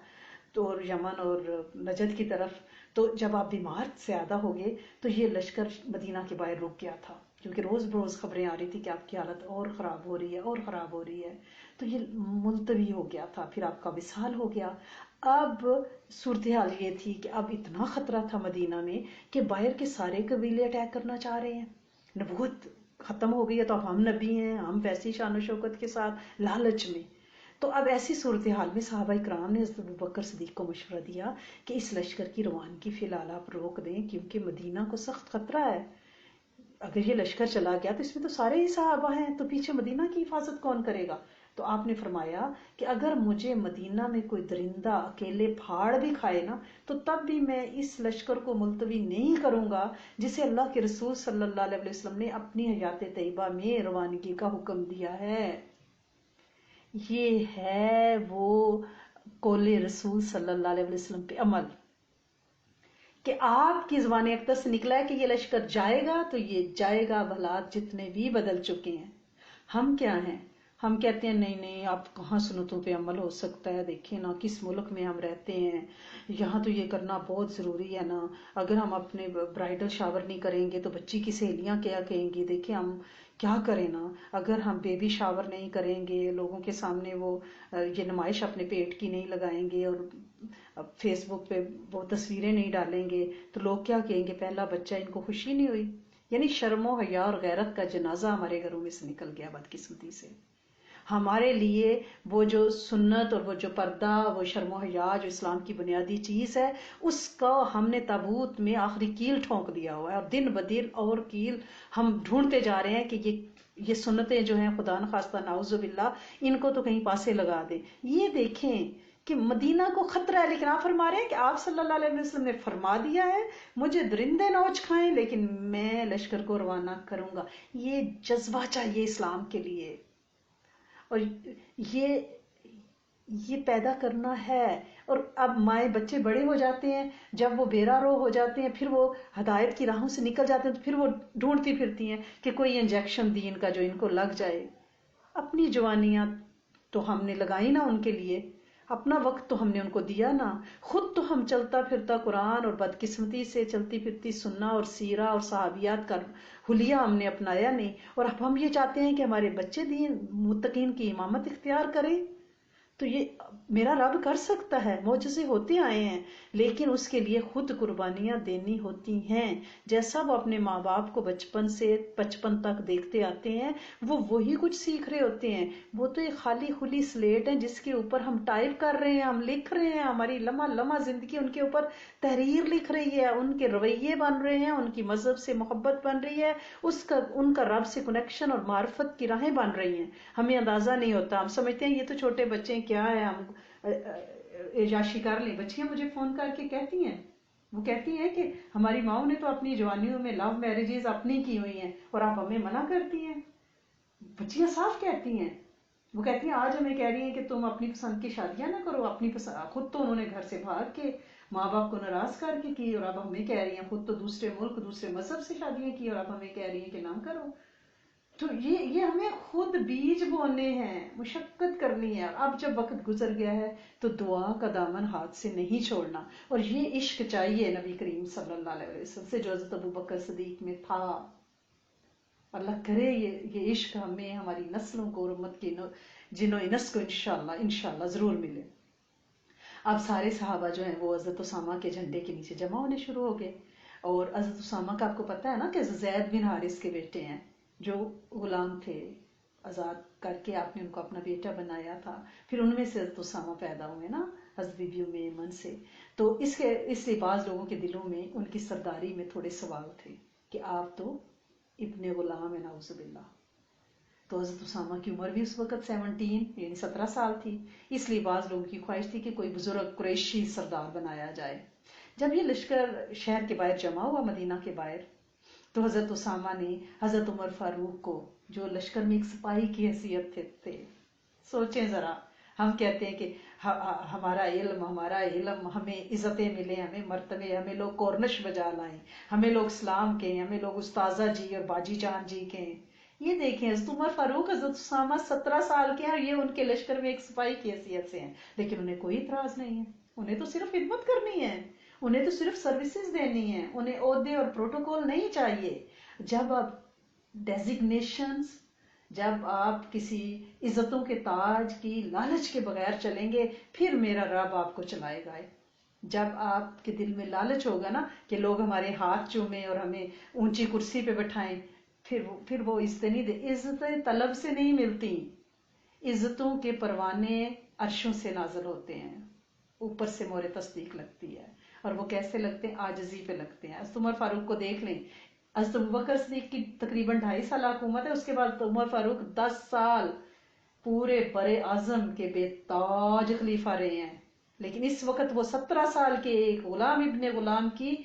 تو اور یمن اور نجد کی طرف، تو جب آپ بیمار زیادہ ہو گئے تو یہ لشکر مدینہ کے باہر رک گیا تھا، کیونکہ روز بروز خبریں آ رہی تھی کہ آپ کی حالت اور خراب ہو رہی ہے اور خراب ہو رہی ہے، تو یہ ملتوی ہو گیا تھا، پھر آپ کا وصال ہو گیا۔ اب صورتحال یہ تھی کہ اب اتنا خطرہ تھا مدینہ میں کہ باہر کے سارے قبیلے اٹیک کرنا چاہ رہے ہیں، نبوت ختم ہو گئی ہے تو اب ہم نبی ہیں، ہم ویسی شان و شوکت کے ساتھ لالچ میں۔ تو اب ایسی صورتحال میں صحابہ کرام نے حضرت ابوبکر صدیق کو مشورہ دیا کہ اس لشکر کی روانگی فی الحال آپ روک دیں، کیونکہ مدینہ کو سخت خطرہ ہے، اگر یہ لشکر چلا گیا تو اس میں تو سارے ہی صحابہ ہیں، تو پیچھے مدینہ کی حفاظت کون کرے گا؟ تو آپ نے فرمایا کہ اگر مجھے مدینہ میں کوئی درندہ اکیلے پھاڑ بھی کھائے نا، تو تب بھی میں اس لشکر کو ملتوی نہیں کروں گا جسے اللہ کے رسول صلی اللہ علیہ وسلم نے اپنی حیات طیبہ میں روانگی کا حکم دیا ہے۔ یہ ہے وہ قول رسول صلی اللہ علیہ وسلم پہ عمل، کہ آپ کی زبان اقدس سے نکلا ہے کہ یہ لشکر جائے گا تو یہ جائے گا، حالات جتنے بھی بدل چکے ہیں۔ ہم کیا ہیں؟ ہم کہتے ہیں نہیں نہیں، آپ کہاں سنتوں پہ عمل ہو سکتا ہے، دیکھیں نا کس ملک میں ہم رہتے ہیں، یہاں تو یہ کرنا بہت ضروری ہے نا، اگر ہم اپنے برائڈل شاور نہیں کریں گے تو بچی کی سہیلیاں کیا کہیں گی، دیکھیں ہم کیا کریں نا، اگر ہم بیبی شاور نہیں کریں گے، لوگوں کے سامنے وہ یہ نمائش اپنے پیٹ کی نہیں لگائیں گے، اور فیس بک پہ وہ تصویریں نہیں ڈالیں گے، تو لوگ کیا کہیں گے، پہلا بچہ، ان کو خوشی نہیں ہوئی؟ یعنی شرم و حیا اور غیرت کا جنازہ ہمارے گھروں میں سے نکل گیا بدقسمتی سے۔ ہمارے لیے وہ جو سنت اور وہ جو پردہ، وہ شرم و حیا جو اسلام کی بنیادی چیز ہے، اس کا ہم نے تابوت میں آخری کیل ٹھونک دیا ہوا ہے، اور دن بدن اور کیل ہم ڈھونڈتے جا رہے ہیں کہ یہ سنتیں جو ہیں خدا نخواستہ نعوذ باللہ ان کو تو کہیں پاسے لگا دیں۔ یہ دیکھیں کہ مدینہ کو خطرہ ہے، لیکن آپ فرما رہے ہیں کہ آپ صلی اللہ علیہ وسلم نے فرما دیا ہے مجھے درندے نوچ کھائیں لیکن میں لشکر کو روانہ کروں گا۔ یہ جذبہ چاہیے اسلام کے لیے، اور یہ پیدا کرنا ہے۔ اور اب مائیں بچے بڑے ہو جاتے ہیں، جب وہ بیرا رو ہو جاتے ہیں، پھر وہ ہدایت کی راہوں سے نکل جاتے ہیں، تو پھر وہ ڈھونڈتی پھرتی ہیں کہ کوئی انجیکشن دین کا جو ان کو لگ جائے۔ اپنی جوانیاں تو ہم نے لگائی نا ان کے لیے، اپنا وقت تو ہم نے ان کو دیا نا، خود تو ہم چلتا پھرتا قرآن اور بدقسمتی سے چلتی پھرتی سننا اور سیرہ اور صحابیات کا حلیہ ہم نے اپنایا نہیں، اور اب ہم یہ چاہتے ہیں کہ ہمارے بچے دین متقین کی امامت اختیار کریں۔ تو یہ میرا رب کر سکتا ہے، معجزے ہوتے آئے ہیں، لیکن اس کے لیے خود قربانیاں دینی ہوتی ہیں۔ جیسا وہ اپنے ماں باپ کو بچپن سے بچپن تک دیکھتے آتے ہیں، وہ وہی کچھ سیکھ رہے ہوتے ہیں۔ وہ تو ایک خالی خلی سلیٹ ہے جس کے اوپر ہم ٹائپ کر رہے ہیں، ہم لکھ رہے ہیں، ہماری لمحہ لمحہ زندگی ان کے اوپر تحریر لکھ رہی ہے، ان کے رویے بن رہے ہیں، ان کی مذہب سے محبت بن رہی ہے، ان کا رب سے کنیکشن اور معرفت کی راہیں بن رہی ہیں۔ ہمیں اندازہ نہیں ہوتا، ہم سمجھتے ہیں یہ تو چھوٹے بچے کیا ہے، ہم عیاشی کر لیں۔ بچیاں مجھے فون کر کے کہتی ہیں، وہ کہتی ہیں کہ ہماری ماؤں نے تو اپنی جوانیوں میں لو میرجز اپنی کی ہوئی ہیں اور آپ ہمیں منع کرتی ہیں۔ بچیاں صاف کہتی ہیں، وہ کہتی ہیں آج ہمیں کہہ رہی ہیں کہ تم اپنی پسند کی شادیاں نہ کرو، اپنی پسند خود تو انہوں نے گھر سے بھاگ کے ماں باپ کو ناراض کر کے کی، اور اب ہمیں کہہ رہی ہیں خود تو دوسرے ملک دوسرے مذہب سے شادیاں کی، اور اب ہمیں کہہ رہی ہیں کہ نہ کرو۔ تو یہ ہمیں خود بیج بونے ہیں، مشقت کرنی ہے۔ اب جب وقت گزر گیا ہے تو دعا کا دامن ہاتھ سے نہیں چھوڑنا، اور یہ عشق چاہیے نبی کریم صلی اللہ علیہ وسلم سے جو حضرت ابوبکر صدیق میں تھا۔ اللہ کرے یہ عشق ہمیں، ہماری نسلوں کو اور امت کے جنوں انس کو انشاءاللہ ضرور ملے۔ اب سارے صحابہ جو ہیں وہ حضرت اسامہ کے جھنڈے کے نیچے جمع ہونے شروع ہو گئے، اور حضرت اسامہ کا آپ کو پتہ ہے نا کہ زید بن حارث کے بیٹے ہیں، جو غلام تھے، آزاد کر کے آپ نے ان کو اپنا بیٹا بنایا تھا، پھر ان میں سے حضرت اسامہ پیدا ہوئے نا حضرت بی بی ام ایمن سے۔ تو اس لیے بعض لوگوں کے دلوں میں ان کی سرداری میں تھوڑے سوال تھے کہ آپ تو ابن غلام ہے نعوذ باللہ۔ تو حضرت اسامہ کی عمر بھی اس وقت 17 سال تھی، اس لیے بعض لوگوں کی خواہش تھی کہ کوئی بزرگ قریشی سردار بنایا جائے۔ جب یہ لشکر شہر کے باہر جمع ہوا، مدینہ کے باہر، تو حضرت اسامہ نے حضرت عمر فاروق کو، جو لشکر میں ایک سپاہی کی حیثیت تھے، سوچیں ذرا ہم کہتے ہیں کہ ہمارا علم ہمیں عزتیں ملیں، ہمیں مرتبے، ہمیں لوگ کورنش بجا لائیں، ہمیں لوگ سلام کہیں، ہمیں لوگ استاذہ جی اور باجی جان جی کہیں۔ یہ دیکھیں حضرت عمر فاروق، حضرت اسامہ 17 سال کے ہیں اور یہ ان کے لشکر میں ایک سپاہی کی حیثیت سے ہیں، لیکن انہیں کوئی اعتراض نہیں ہے۔ انہیں تو صرف خدمت کرنی ہے، انہیں تو صرف سروسز دینی ہے، انہیں عہدے اور پروٹوکول نہیں چاہیے۔ جب آپ ڈیزگنیشنز، جب آپ کسی عزتوں کے تاج کی لالچ کے بغیر چلیں گے، پھر میرا رب آپ کو چلائے گا۔ جب آپ کے دل میں لالچ ہوگا نا کہ لوگ ہمارے ہاتھ چومیں اور ہمیں اونچی کرسی پہ بٹھائیں، پھر وہ عزتیں نہیں دے، عزتیں طلب سے نہیں ملتی، عزتوں کے پروانے عرشوں سے نازل ہوتے ہیں، اوپر سے مور تصدیق لگتی ہے، اور وہ کیسے لگتے ہیں؟ عاجزی پہ لگتے ہیں۔ حضرت عمر فاروق کو دیکھ لیں، حضرت ابوبکر صدیق کی تقریباً 2.5 سال حکومت ہے، اس کے بعد عمر فاروق 10 سال پورے بر اعظم کے بے تاج خلیفہ رہے ہیں، لیکن اس وقت وہ 17 سال کے ایک غلام ابن غلام کی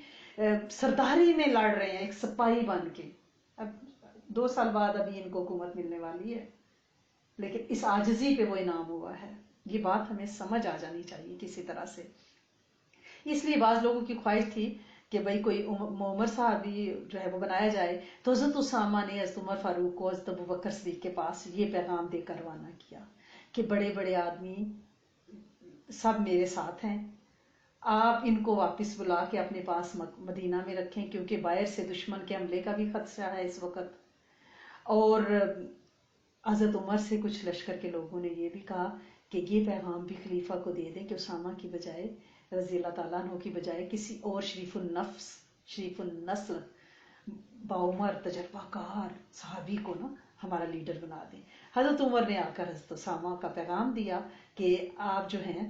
سرداری میں لڑ رہے ہیں، ایک سپاہی بن کے۔ اب 2 سال بعد ابھی ان کو حکومت ملنے والی ہے، لیکن اس عاجزی پہ وہ انعام ہوا ہے۔ یہ بات ہمیں سمجھ آ جانی چاہیے کسی طرح سے۔ اس لیے بعض لوگوں کی خواہش تھی کہ بھئی کوئی عمر صحابی جو ہے وہ بنایا جائے، تو حضرت اسامہ نے حضرت عمر فاروق کو حضرت ابوبکر صدیق کے پاس یہ پیغام دے کر روانہ کیا کہ بڑے بڑے آدمی سب میرے ساتھ ہیں، آپ ان کو واپس بلا کے اپنے پاس مدینہ میں رکھیں، کیونکہ باہر سے دشمن کے حملے کا بھی خدشہ ہے اس وقت۔ اور حضرت عمر سے کچھ لشکر کے لوگوں نے یہ بھی کہا کہ یہ پیغام بھی خلیفہ کو دے دیں کہ اسامہ کی بجائے، رضی اللہ تعالیٰ عنہ کی بجائے، کسی اور شریف النفس، شریف النسل، باعمر، تجربہ کار صحابی کو نا ہمارا لیڈر بنا دیں۔ حضرت عمر نے آ کر حضرت اسامہ کا پیغام دیا کہ آپ جو ہیں،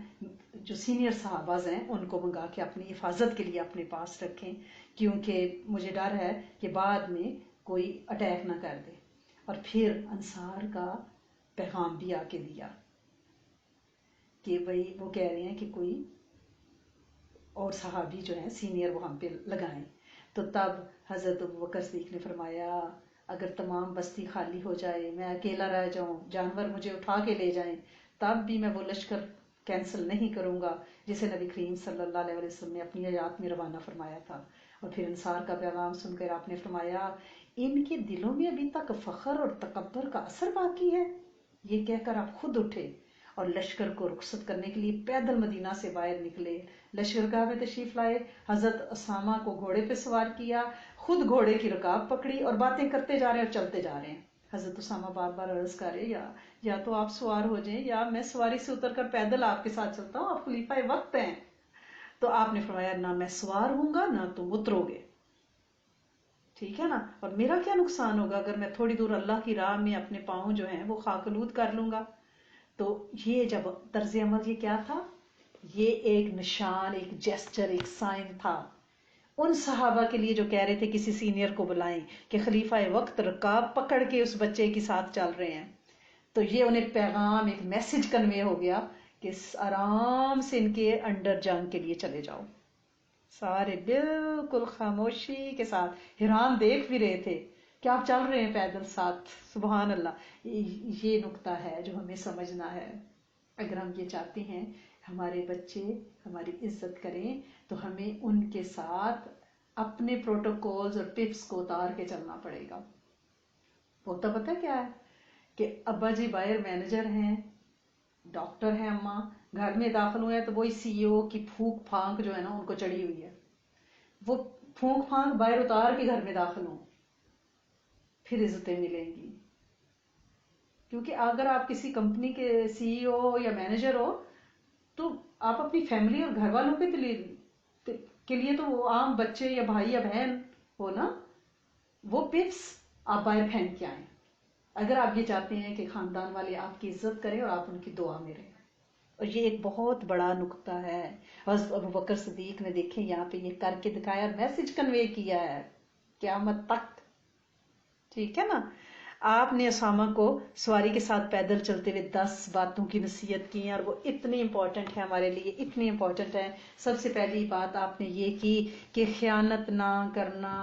جو سینئر صحابہ ہیں، ان کو منگا کے اپنی حفاظت کے لیے اپنے پاس رکھیں، کیونکہ مجھے ڈر ہے کہ بعد میں کوئی اٹیک نہ کر دے۔ اور پھر انصار کا پیغام بھی آ کے دیا کہ بھئی وہ کہہ رہے ہیں کہ کوئی اور صحابی جو ہیں سینئر وہ ہم پہ لگائیں۔ تو تب حضرت ابوبکر صدیق نے فرمایا اگر تمام بستی خالی ہو جائے، میں اکیلا رہ جاؤں، جانور مجھے اٹھا کے لے جائیں، تب بھی میں وہ لشکر کینسل نہیں کروں گا جسے نبی کریم صلی اللہ علیہ وسلم نے اپنی حیات میں روانہ فرمایا تھا۔ اور پھر انصار کا پیغام سن کر آپ نے فرمایا ان کے دلوں میں ابھی تک فخر اور تکبر کا اثر باقی ہے۔ یہ کہہ کر آپ خود اٹھے اور لشکر کو رخصت کرنے کے لیے پیدل مدینہ سے باہر نکلے، لشکرگاہ میں تشریف لائے، حضرت اسامہ کو گھوڑے پہ سوار کیا، خود گھوڑے کی رکاب پکڑی اور باتیں کرتے جا رہے ہیں اور چلتے جا رہے ہیں۔ حضرت اسامہ بار بار عرض کر رہے یا تو آپ سوار ہو جائیں یا میں سواری سے اتر کر پیدل آپ کے ساتھ چلتا ہوں، آپ خلیفہ وقت ہیں۔ تو آپ نے فرمایا نہ میں سوار ہوں گا نہ تم اترو گے، ٹھیک ہے نا، اور میرا کیا نقصان ہوگا اگر میں تھوڑی دور اللہ کی راہ میں اپنے پاؤں جو ہیں وہ خاکالود کر لوں گا۔ تو یہ جب طرز عمل یہ کیا تھا، یہ ایک نشان، ایک جیسچر، ایک سائن تھا ان صحابہ کے لیے جو کہہ رہے تھے کسی سینئر کو بلائیں کہ خلیفہ وقت رکاب پکڑ کے اس بچے کے ساتھ چل رہے ہیں۔ تو یہ انہیں پیغام، ایک میسج کنوے ہو گیا کہ آرام سے ان کے انڈر جنگ کے لیے چلے جاؤ۔ سارے بالکل خاموشی کے ساتھ حیران دیکھ بھی رہے تھے کہ آپ چل رہے ہیں پیدل ساتھ۔ سبحان اللہ، یہ نقطہ ہے جو ہمیں سمجھنا ہے۔ اگر ہم یہ چاہتے ہیں ہمارے بچے ہماری عزت کریں تو ہمیں ان کے ساتھ اپنے پروٹوکولز اور پپس کو اتار کے چلنا پڑے گا۔ ہوتا پتہ کیا ہے کہ ابا جی باہر مینیجر ہیں، ڈاکٹر ہیں، اماں گھر میں داخل ہوئے ہیں تو وہی سی ای او کی پھونک پھانک جو ہے نا ان کو چڑھی ہوئی ہے، وہ پھونک پھانک باہر اتار کے گھر میں داخل ہوں، پھر عزتیں ملیں گی۔ کیونکہ اگر آپ کسی کمپنی کے سی ای او یا مینیجر ہو تو آپ اپنی فیملی اور گھر والوں کے لیے تو وہ عام بچے یا بھائی یا بہن ہو نا، وہ پپس آپ باہر پھینک کے آئیں اگر آپ یہ چاہتے ہیں کہ خاندان والے آپ کی عزت کریں اور آپ ان کی دعا میں رہیں۔ اور یہ ایک بہت بڑا نقطہ ہے، حضرت ابوبکر صدیق نے دیکھیں یہاں پہ یہ کر کے دکھایا، میسج کنوے کیا ہے قیامت تک، ٹھیک ہے نا۔ آپ نے اسامہ کو سواری کے ساتھ پیدل چلتے ہوئے 10 باتوں کی نصیحت کی ہیں اور وہ اتنی امپورٹنٹ ہے ہمارے لیے، اتنی امپورٹنٹ ہے۔ سب سے پہلی بات آپ نے یہ کی کہ خیانت نہ کرنا،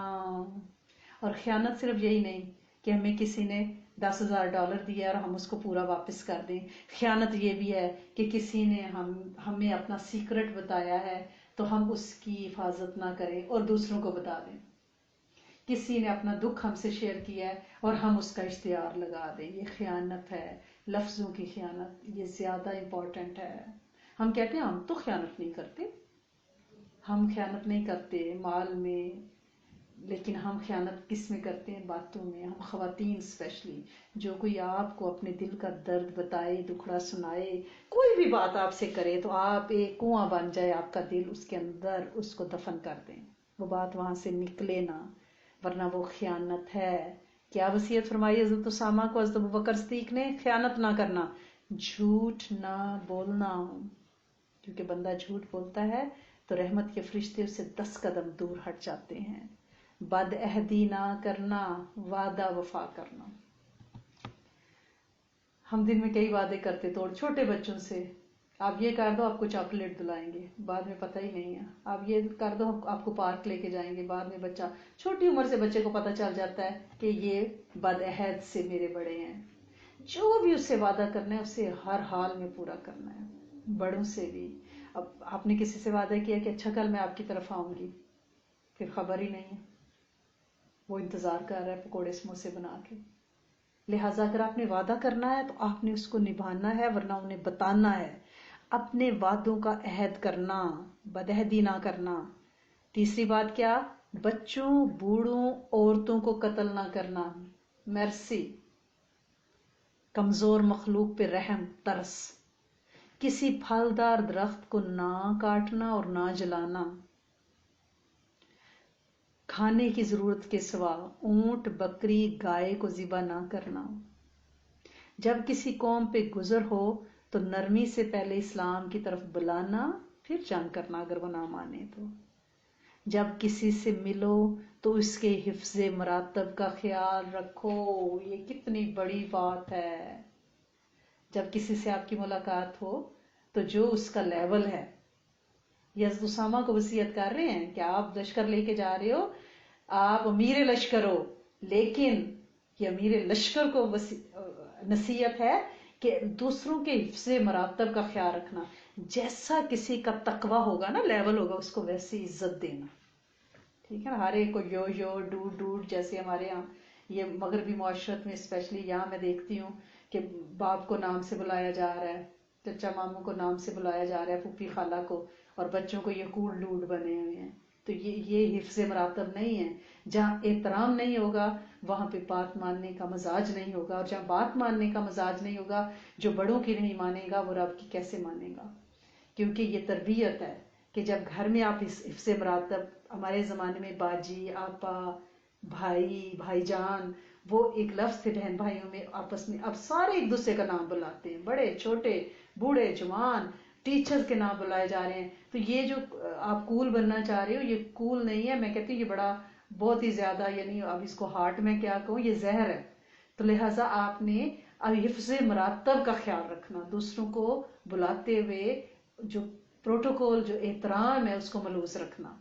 اور خیانت صرف یہی نہیں کہ ہمیں کسی نے $10,000 دیا اور ہم اس کو پورا واپس کر دیں. خیانت یہ بھی ہے کہ کسی نے ہمیں اپنا سیکرٹ بتایا ہے تو ہم اس کی حفاظت نہ کریں اور دوسروں کو بتا دیں. کسی نے اپنا دکھ ہم سے شیئر کیا ہے اور ہم اس کا اشتہار لگا دیں. یہ خیانت ہے، لفظوں کی خیانت. یہ زیادہ امپورٹنٹ ہے. ہم کہتے ہیں ہم تو خیانت نہیں کرتے، ہم خیانت نہیں کرتے مال میں، لیکن ہم خیانت کس میں کرتے ہیں؟ باتوں میں. ہم خواتین اسپیشلی، جو کوئی آپ کو اپنے دل کا درد بتائے، دکھڑا سنائے، کوئی بھی بات آپ سے کرے تو آپ ایک کنواں بن جائے آپ کا دل، اس کے اندر اس کو دفن کر دیں، وہ بات وہاں سے نکلے نہ، ورنہ وہ خیانت ہے. کیا وصیت فرمائی حضرت اسامہ کو حضرت ابوبکر صدیق نے؟ خیانت نہ کرنا، جھوٹ نہ بولنا، کیونکہ بندہ جھوٹ بولتا ہے تو رحمت کے فرشتے اسے 10 قدم دور ہٹ جاتے ہیں. بد عہدی نہ کرنا، وعدہ وفا کرنا. ہم دن میں کئی وعدے کرتے توڑ، چھوٹے بچوں سے آپ یہ کر دو آپ کو چاکلیٹ دلائیں گے، بعد میں پتہ ہی نہیں ہے. آپ یہ کر دو آپ کو پارک لے کے جائیں گے، بعد میں بچہ چھوٹی عمر سے بچے کو پتہ چل جاتا ہے کہ یہ بد عہد سے میرے بڑے ہیں. جو بھی اس سے وعدہ کرنا ہے اسے ہر حال میں پورا کرنا ہے، بڑوں سے بھی. اب آپ نے کسی سے وعدہ کیا کہ اچھا کل میں آپ کی طرف آؤں گی، پھر خبر ہی نہیں ہے، وہ انتظار کر رہا ہے پکوڑے سموسے بنا کے. لہٰذا اگر آپ نے وعدہ کرنا ہے تو آپ نے اس کو نبھانا ہے، ورنہ انہیں بتانا ہے. اپنے وعدوں کا عہد کرنا، بدعہدی نہ کرنا. تیسری بات کیا؟ بچوں، بوڑھوں، عورتوں کو قتل نہ کرنا. مرسی، کمزور مخلوق پہ رحم، ترس. کسی پھلدار درخت کو نہ کاٹنا اور نہ جلانا. کھانے کی ضرورت کے سوا اونٹ، بکری، گائے کو ذبح نہ کرنا. جب کسی قوم پہ گزر ہو تو نرمی سے پہلے اسلام کی طرف بلانا، پھر جنگ کرنا اگر وہ نہ مانے تو. جب کسی سے ملو تو اس کے حفظ مراتب کا خیال رکھو. یہ کتنی بڑی بات ہے. جب کسی سے آپ کی ملاقات ہو تو جو اس کا لیول ہے، یہ حضرت اسامہ کو وصیت کر رہے ہیں کہ آپ لشکر لے کے جا رہے ہو، آپ امیر لشکر ہو، لیکن یہ امیر لشکر کو نصیحت ہے کہ دوسروں کے حفظ مراتب کا خیال رکھنا. جیسا کسی کا تقوی ہوگا نا، لیول ہوگا، اس کو ویسی عزت دینا. ٹھیک ہے نا؟ ہر ایک کو یو یو ڈوڈ ڈوڈ، جیسے ہمارے یہاں یہ مغربی معاشرت میں اسپیشلی یہاں میں دیکھتی ہوں کہ باپ کو نام سے بلایا جا رہا ہے، چچا ماموں کو نام سے بلایا جا رہا ہے، پھوپھی خالہ کو، اور بچوں کو یہ کول ڈوڈ بنے ہوئے ہیں. تو یہ حفظ مراتب نہیں ہے. جہاں احترام نہیں ہوگا وہاں پہ بات ماننے کا مزاج نہیں ہوگا، اور جہاں بات ماننے کا مزاج نہیں ہوگا، جو بڑوں کی نہیں مانے گا وہ رب کی کیسے مانے گا؟ کیونکہ یہ تربیت ہے کہ جب گھر میں آپ حفظ مراتب، ہمارے زمانے میں باجی، آپا، بھائی، بھائی جان، وہ ایک لفظ تھے بہن بھائیوں میں آپس میں. اب سارے ایک دوسرے کا نام بلاتے ہیں، بڑے چھوٹے، بوڑھے جوان، ٹیچر کے نام بلائے جا رہے ہیں. تو یہ جو آپ کول بننا چاہ رہے ہو یہ کول نہیں ہے. میں کہتی ہوں یہ بڑا بہت ہی زیادہ، یعنی اب اس کو ہارٹ میں کیا کہوں، یہ زہر ہے. تو لہٰذا آپ نے اب حفظ مراتب کا خیال رکھنا، دوسروں کو بلاتے ہوئے جو پروٹوکول، جو احترام ہے اس کو ملحوظ رکھنا.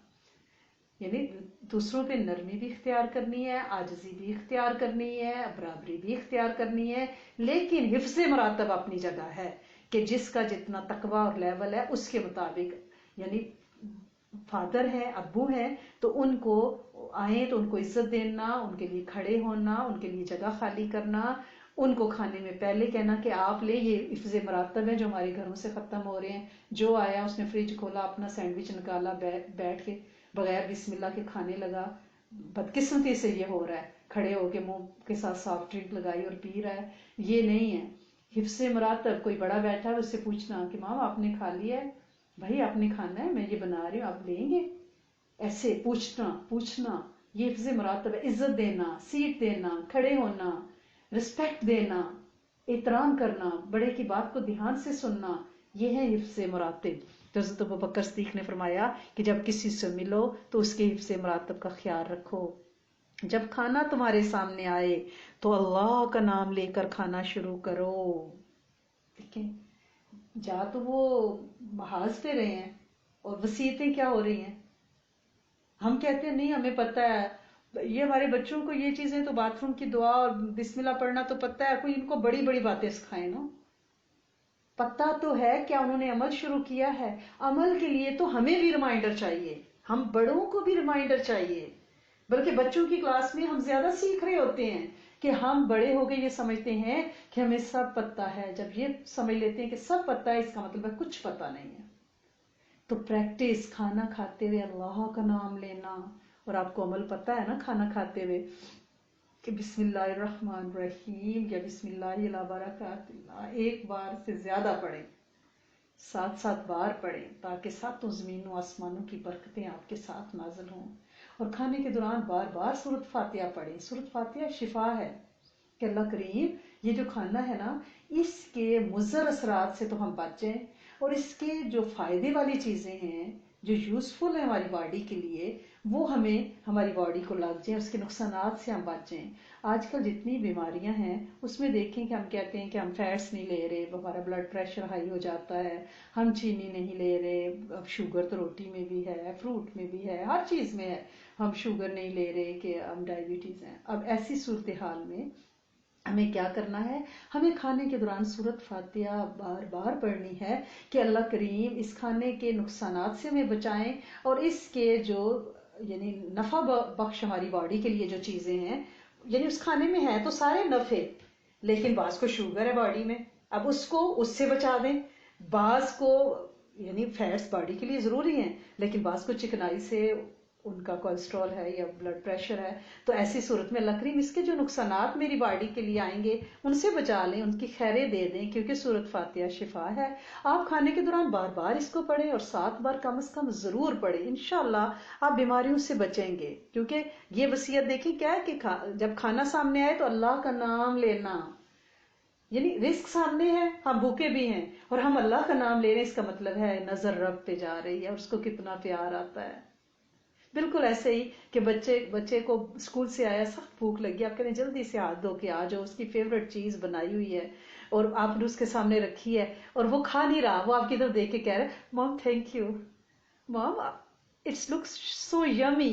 یعنی دوسروں پہ نرمی بھی اختیار کرنی ہے، عاجزی بھی اختیار کرنی ہے، برابری بھی اختیار کرنی ہے، لیکن حفظ مراتب اپنی جگہ ہے کہ جس کا جتنا تقوی اور لیول ہے اس کے مطابق. یعنی فادر ہیں، ابو ہیں، تو ان کو آئیں تو ان کو عزت دینا، ان کے لیے کھڑے ہونا، ان کے لیے جگہ خالی کرنا، ان کو کھانے میں پہلے کہنا کہ آپ لے. یہ حفظ مراتب ہے جو ہمارے گھروں سے ختم ہو رہے ہیں. جو آیا اس نے فریج کھولا، اپنا سینڈوچ نکالا، بیٹھ کے بغیر بسم اللہ کے کھانے لگا. بدقسمتی سے یہ ہو رہا ہے، کھڑے ہو کے منہ کے ساتھ سافٹ ڈرنک لگائی اور پی رہا ہے. یہ نہیں ہے حفظ مراتب. کوئی بڑا بیٹھا ہے اس سے پوچھنا کہ ماں آپ نے کھا لیا ہے؟ بھائی آپ نے کھانا ہے، میں یہ بنا رہی ہوں، آپ لیں گے؟ ایسے پوچھنا یہ حفظ مراتب ہے. عزت دینا، سیٹ دینا، کھڑے ہونا، رسپیکٹ دینا، احترام کرنا، بڑے کی بات کو دھیان سے سننا، یہ ہے حفظ مراتب. تو حضرت ابوبکر صدیق نے فرمایا کہ جب کسی سے ملو تو اس کے حفظ مراتب کا خیال رکھو. جب کھانا تمہارے سامنے آئے تو اللہ کا نام لے کر کھانا شروع کرو. دیکھیں جا تو وہ محاذ پہ رہے ہیں اور وصیتیں کیا ہو رہی ہیں. ہم کہتے ہیں نہیں ہمیں پتہ ہے یہ ہمارے بچوں کو یہ چیزیں تو باتھ روم کی دعا اور بسم اللہ پڑھنا تو پتہ ہے، کوئی ان کو بڑی بڑی باتیں سکھائے نا، پتہ تو ہے، کیا انہوں نے عمل شروع کیا ہے؟ عمل کے لیے تو ہمیں بھی ریمائنڈر چاہیے، ہم بڑوں کو بھی ریمائنڈر چاہیے، بلکہ بچوں کی کلاس میں ہم زیادہ سیکھ رہے ہوتے ہیں کہ ہم بڑے ہو کے یہ سمجھتے ہیں کہ ہمیں سب پتہ ہے، جب یہ سمجھ لیتے ہیں کہ سب پتہ ہے، اس کا مطلب ہے کچھ پتہ نہیں ہے۔ تو پریکٹس، کھانا کھاتے ہوئے اللہ کا نام لینا، اور آپ کو عمل پتہ ہے نا کھانا کھاتے ہوئے کہ بسم اللہ الرحمن الرحیم یا بسم اللہ علی برکات اللہ، ایک بار سے زیادہ پڑھیں، 7 بار پڑھیں، تاکہ ساتوں زمینوں آسمانوں کی برکتیں آپ کے ساتھ نازل ہوں۔ اور کھانے کے دوران بار بار سورۃ فاتحہ پڑھیں، سورۃ فاتحہ شفا ہے کہ اللہ کریم یہ جو کھانا ہے نا، اس کے مضر اثرات سے تو ہم بچیں، اور اس کے جو فائدے والی چیزیں ہیں جو یوزفل ہیں ہماری باڈی کے لیے، وہ ہمیں ہماری باڈی کو لگ جائیں، اس کے نقصانات سے ہم بچیں۔ آج کل جتنی بیماریاں ہیں اس میں دیکھیں کہ ہم کہتے ہیں کہ ہم فیٹس نہیں لے رہے، ہمارا بلڈ پریشر ہائی ہو جاتا ہے، ہم چینی نہیں لے رہے، اب شوگر تو روٹی میں بھی ہے، فروٹ میں بھی ہے، ہر چیز میں ہے، ہم شوگر نہیں لے رہے کہ ہم ڈائبٹیز ہیں۔ اب ایسی صورتحال میں ہمیں کیا کرنا ہے؟ ہمیں کھانے کے دوران سورۃ فاتحہ بار بار پڑھنی ہے کہ اللہ کریم اس کھانے کے نقصانات سے ہمیں بچائیں، اور اس کے جو یعنی نفع بخش ہماری باڈی کے لیے جو چیزیں ہیں، یعنی اس کھانے میں ہے تو سارے نفع، لیکن بعض کو شوگر ہے باڈی میں، اب اس کو اس سے بچا دیں، بعض کو یعنی فیٹس باڈی کے لیے ضروری ہیں، لیکن بعض کو چکنائی سے ان کا کولیسٹرول ہے یا بلڈ پریشر ہے، تو ایسی صورت میں اللہ کریم اس کے جو نقصانات میری باڈی کے لیے آئیں گے ان سے بچا لیں، ان کی خیریں دے دیں، کیونکہ سورۃ فاتحہ شفا ہے۔ آپ کھانے کے دوران بار بار اس کو پڑھیں، اور 7 بار کم از کم ضرور پڑھیں، انشاءاللہ آپ بیماریوں سے بچیں گے۔ کیونکہ یہ وصیت دیکھیں کیا ہے کہ جب کھانا سامنے آئے تو اللہ کا نام لینا، یعنی رزق سامنے ہے، ہم بھوکے بھی ہیں اور ہم اللہ کا نام لے رہے ہیں، اس کا مطلب ہے نظر رب پہ جا رہی ہے، اور اس کو کتنا پیار آتا ہے۔ بالکل ایسے ہی کہ بچے کو اسکول سے آیا، سخت بھوک لگی، آپ کہتے ہیں جلدی سے ہاتھ دھو کے آ جاؤ، اس کی فیوریٹ چیز بنائی ہوئی ہے اور آپ نے اس کے سامنے رکھی ہے، اور وہ کھا نہیں رہا، وہ آپ کی طرف دیکھ کے کہہ رہے مام تھینک یو، مام اٹس لکس سو یمی،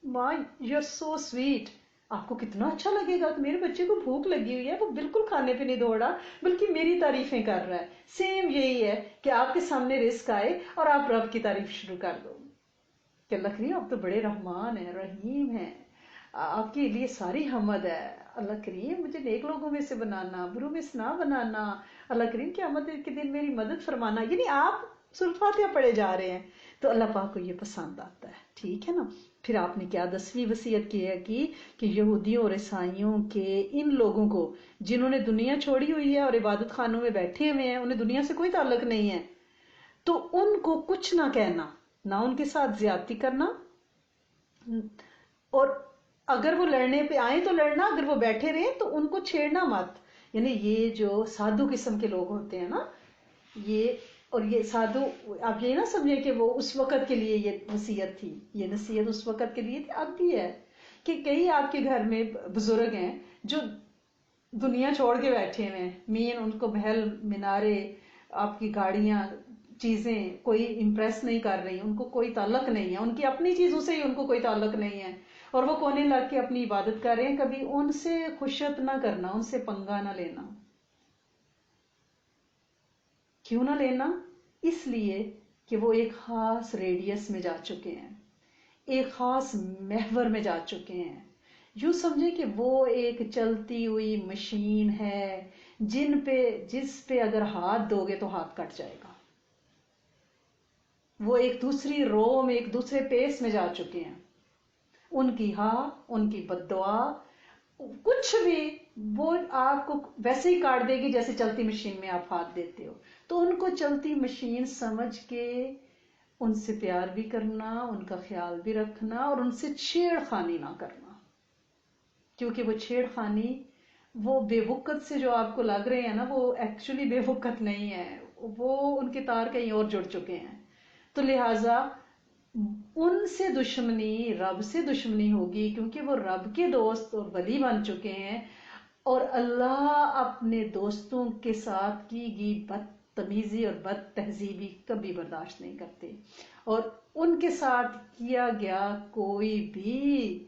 ماں یو آر سو سویٹ، آپ کو کتنا اچھا لگے گا کہ میرے بچے کو بھوک لگی ہوئی ہے، وہ بالکل کھانے پہ نہیں دوڑا بلکہ میری تعریفیں کر رہا ہے۔ سیم یہی ہے کہ آپ کے سامنے رزق آئے اور آپ رب کی تعریف شروع کر دو کہ اللہ کریم آپ تو بڑے رحمان ہیں، رحیم ہیں، آپ کے لیے ساری حمد ہے، اللہ کریم مجھے نیک لوگوں میں سے بنانا، برو میں سے نہ بنانا، اللہ کریم قیامت کے دن میری مدد فرمانا، یعنی آپ سورۃ فاتحہ پڑھے جا رہے ہیں تو اللہ پاک کو یہ پسند آتا ہے، ٹھیک ہے نا۔ پھر آپ نے کیا 10ویں وصیت کی ہے کہ یہودیوں اور عیسائیوں کے ان لوگوں کو جنہوں نے دنیا چھوڑی ہوئی ہے اور عبادت خانوں میں بیٹھے ہوئے ہیں، انہیں دنیا سے کوئی تعلق نہیں ہے، تو ان کو کچھ نہ کہنا، نہ ان کے ساتھ زیادتی کرنا، اور اگر وہ لڑنے پہ آئیں تو لڑنا، اگر وہ بیٹھے رہیں تو ان کو چھیڑنا مت۔ یعنی یہ جو سادھو قسم کے لوگ ہوتے ہیں نا، یہ سادھو، آپ یہ نہ سمجھیں کہ وہ اس وقت کے لیے یہ نصیحت تھی، یہ نصیحت اس وقت کے لیے تھی، اب بھی ہے کہ کئی آپ کے گھر میں بزرگ ہیں جو دنیا چھوڑ کے بیٹھے ہوئے ہیں، مین ان کو محل منارے، آپ کی گاڑیاں، چیزیں کوئی امپریس نہیں کر رہی، ان کو کوئی تعلق نہیں ہے، ان کی اپنی چیزوں سے ہی ان کو کوئی تعلق نہیں ہے، اور وہ کونے لگ کے اپنی عبادت کر رہے ہیں۔ کبھی ان سے خشیت نہ کرنا، ان سے پنگا نہ لینا۔ کیوں نہ لینا؟ اس لیے کہ وہ ایک خاص ریڈیس میں جا چکے ہیں، ایک خاص محور میں جا چکے ہیں۔ یوں سمجھے کہ وہ ایک چلتی ہوئی مشین ہے جس پہ اگر ہاتھ دو گے تو ہاتھ کٹ جائے گا۔ وہ ایک دوسری رو میں، ایک دوسرے پیس میں جا چکے ہیں، ان کی ہاں، ان کی بد دعا، کچھ بھی وہ آپ کو ویسے ہی کاٹ دے گی جیسے چلتی مشین میں آپ ہاتھ دیتے ہو۔ تو ان کو چلتی مشین سمجھ کے ان سے پیار بھی کرنا، ان کا خیال بھی رکھنا، اور ان سے چھیڑ خانی نہ کرنا، کیونکہ وہ چھیڑ خانی، وہ بے وقت سے جو آپ کو لگ رہے ہیں نا، وہ ایکچولی بے وقت نہیں ہے، وہ ان کے تار کہیں اور جڑ چکے ہیں۔ تو لہٰذا ان سے دشمنی رب سے دشمنی ہوگی، کیونکہ وہ رب کے دوست اور ولی بن چکے ہیں، اور اللہ اپنے دوستوں کے ساتھ کی گئی بدتمیزی اور بد تہذیبی کبھی برداشت نہیں کرتے، اور ان کے ساتھ کیا گیا کوئی بھی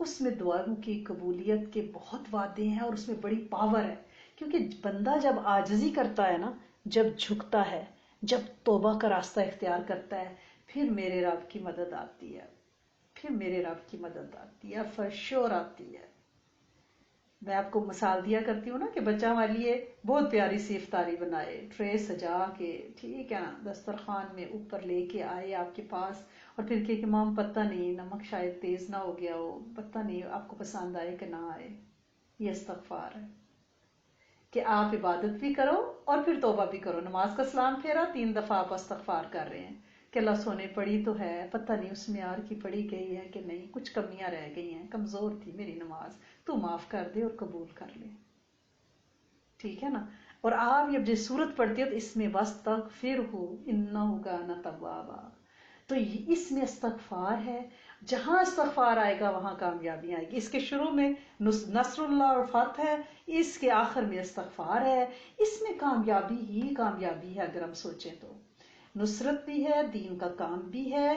اس میں دعاؤں کی قبولیت کے بہت وعدے ہیں اور اس میں بڑی پاور ہے، کیونکہ بندہ جب عاجزی کرتا ہے نا، جب جھکتا ہے، جب توبہ کا راستہ اختیار کرتا ہے، پھر میرے رب کی مدد آتی ہے، پھر میرے رب کی مدد آتی ہے، فور شور آتی ہے۔ میں آپ کو مثال دیا کرتی ہوں نا کہ بچہ ہمارے لیے بہت پیاری سی افطاری بنائے، ٹرے سجا کے، ٹھیک ہے نا، دسترخوان میں اوپر لے کے آئے آپ کے پاس، اور پھر کہ مام پتہ نہیں نمک شاید تیز نہ ہو گیا ہو، پتہ نہیں آپ کو پسند آئے کہ نہ آئے۔ یہ استغفار ہے کہ آپ عبادت بھی کرو اور پھر توبہ بھی کرو، نماز کا سلام پھیرا، 3 دفعہ آپ استغفار کر رہے ہیں کہ اللہ سونے پڑی تو ہے، پتہ نہیں اس میں آر کی پڑی گئی ہے کہ نہیں، کچھ کمیاں رہ گئی ہیں، کمزور تھی میری نماز، تو معاف کر دے اور قبول کر لے، ٹھیک ہے نا۔ اور آپ جب یہ سورت پڑھتے ہو تو اس میں وَاسْتَغْفِرْهُ إِنَّهُ كَانَ تَوَّابًا، تو اس میں استغفار ہے، جہاں استغفار آئے گا وہاں کامیابی آئے گی۔ اس کے شروع میں نصر اللہ اور فتح ہے، اس کے آخر میں استغفار ہے، اس میں کامیابی ہی کامیابی ہے اگر ہم سوچیں تو، نصرت بھی ہے، دین کا کام بھی ہے،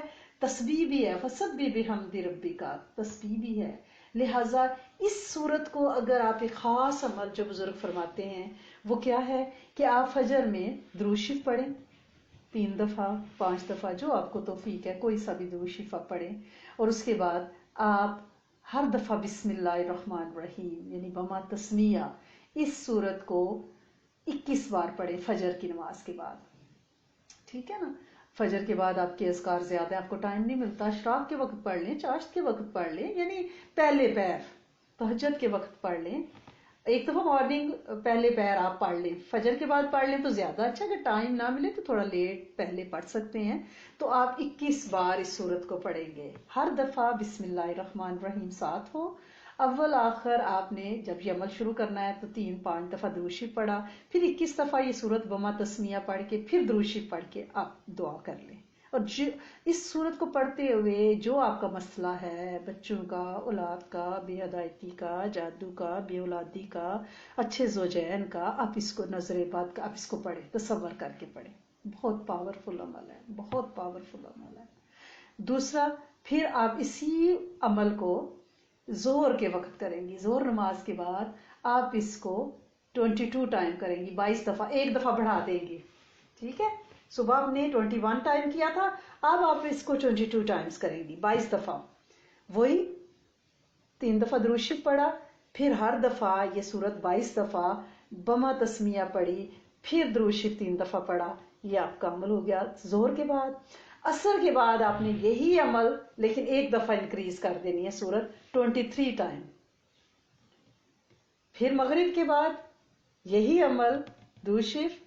تسبیح بھی ہے، فسبح بحمد ربک، تسبیح بھی ہے۔ لہٰذا اس صورت کو اگر آپ ایک خاص عمل جو بزرگ فرماتے ہیں وہ کیا ہے کہ آپ فجر میں درود شریف پڑھیں 3 دفعہ 5 دفعہ جو آپ کو توفیق ہے، کوئی سا بھی درود شریف پڑھیں، اور اس کے بعد آپ ہر دفعہ بسم اللہ الرحمن الرحیم یعنی بما تسمیہ اس صورت کو 21 بار پڑھیں فجر کی نماز کے بعد، ٹھیک ہے نا۔ فجر کے بعد آپ کے اذکار زیادہ آپ کو ٹائم نہیں ملتا، اشراق کے وقت پڑھ لیں، چاشت کے وقت پڑھ لیں، یعنی پہلے پہر تہجد کے وقت پڑھ لیں، ایک دفعہ مارننگ پہلے پہر آپ پڑھ لیں، فجر کے بعد پڑھ لیں تو زیادہ اچھا، اگر ٹائم نہ ملے تو تھوڑا لیٹ پہلے پڑھ سکتے ہیں، تو آپ 21 بار اس صورت کو پڑھیں گے، ہر دفعہ بسم اللہ الرحمن الرحیم ساتھ ہو، اول آخر آپ نے جب یہ عمل شروع کرنا ہے تو 3-5 دفعہ درود شریف پڑھا، پھر 21 دفعہ یہ صورت بما تسمیہ پڑھ کے پھر درود شریف پڑھ کے آپ دعا کر لیں، اور اس صورت کو پڑھتے ہوئے جو آپ کا مسئلہ ہے، بچوں کا، اولاد کا، بے ہدایتی کا، جادو کا، بے اولادی کا، اچھے زوجین کا، آپ اس کو نظر بات کا آپ اس کو پڑھیں، تصور کر کے پڑھیں، بہت پاورفل عمل ہے، بہت پاورفل عمل ہے۔ دوسرا، پھر آپ اسی عمل کو ظہر کے وقت کریں گی، ظہر نماز کے بعد آپ اس کو 22 ٹائم کریں گی، 22 دفعہ، ایک دفعہ بڑھا دیں گی، ٹھیک ہے۔ صبح آپ نے 21 ٹائم کیا تھا، اب آپ اس کو 22 ٹائمز کریں گی، 22 دفعہ، وہی 3 دفعہ درود شریف پڑھا، پھر ہر دفعہ یہ صورت 22 دفعہ بما تسمیہ پڑھی، پھر درود شریف 3 دفعہ پڑھا، یہ آپ کا عمل ہو گیا ظہر کے بعد۔ عصر کے بعد آپ نے یہی عمل لیکن ایک دفعہ انکریز کر دینی ہے، صورت 23 ٹائم، پھر مغرب کے بعد یہی عمل درود شریف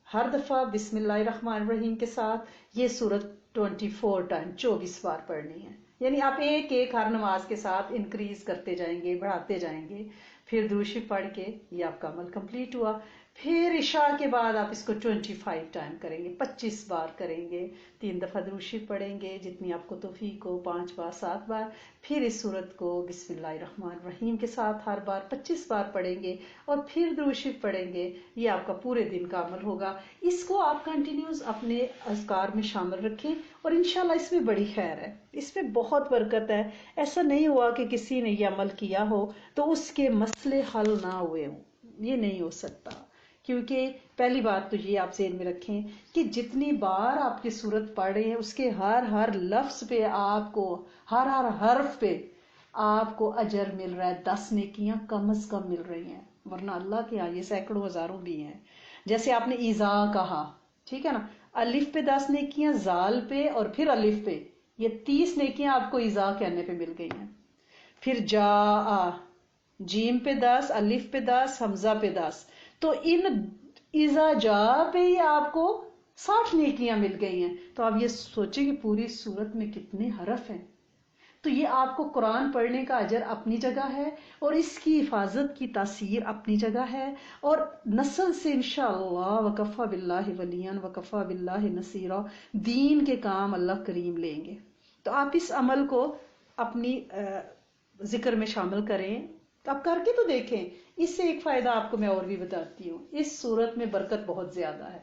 ہر دفعہ بسم اللہ الرحمن الرحیم کے ساتھ، یہ صورت 24 ٹائم 24 بار پڑھنی ہے، یعنی آپ ایک ایک ہر نماز کے ساتھ انکریز کرتے جائیں گے، بڑھاتے جائیں گے، پھر درود شریف پڑھ کے یہ آپ کا عمل کمپلیٹ ہوا۔ پھر عشاء کے بعد آپ اس کو 25 ٹائم کریں گے، 25 بار کریں گے، 3 دفعہ درود شریف پڑھیں گے جتنی آپ کو توفیق ہو، 5 بار 7 بار، پھر اس صورت کو بسم اللہ الرحمن الرحیم کے ساتھ ہر بار 25 بار پڑھیں گے، اور پھر درود شریف پڑھیں گے، یہ آپ کا پورے دن کا عمل ہوگا۔ اس کو آپ کنٹینیوز اپنے اذکار میں شامل رکھیں، اور انشاءاللہ اس میں بڑی خیر ہے، اس میں بہت برکت ہے۔ ایسا نہیں ہوا کہ کسی نے یہ عمل کیا ہو تو اس کے مسئلے حل نہ ہوئے ہوں، یہ نہیں ہو سکتا، کیونکہ پہلی بات تو یہ آپ ذہن میں رکھیں کہ جتنی بار آپ کی صورت پڑھیں اس کے ہر لفظ پہ آپ کو، ہر حرف پہ آپ کو اجر مل رہا ہے، 10 نیکیاں کم از کم مل رہی ہیں، ورنہ اللہ کے ہاں یہ سینکڑوں ہزاروں بھی ہیں۔ جیسے آپ نے ایزا کہا، ٹھیک ہے نا، الف پہ 10 نیکیاں، زال پہ اور پھر الف پہ، یہ 30 نیکیاں آپ کو ایزا کہنے پہ مل گئی ہیں۔ پھر جا، جیم پہ 10، الف پہ 10، حمزہ پہ 10، تو ان ایزا جا پہ ہی آپ کو 60 نیکیاں مل گئی ہیں۔ تو آپ یہ سوچیں کہ پوری صورت میں کتنے حرف ہیں، تو یہ آپ کو قرآن پڑھنے کا اجر اپنی جگہ ہے، اور اس کی حفاظت کی تاثیر اپنی جگہ ہے، اور نسل سے انشاءاللہ وکفا باللہ ولیا وکفا باللہ نصیرا دین کے کام اللہ کریم لیں گے۔ تو آپ اس عمل کو اپنی ذکر میں شامل کریں، آپ کر کے تو دیکھیں۔ اس سے ایک فائدہ آپ کو میں اور بھی بتاتی ہوں، اس صورت میں برکت بہت زیادہ ہے۔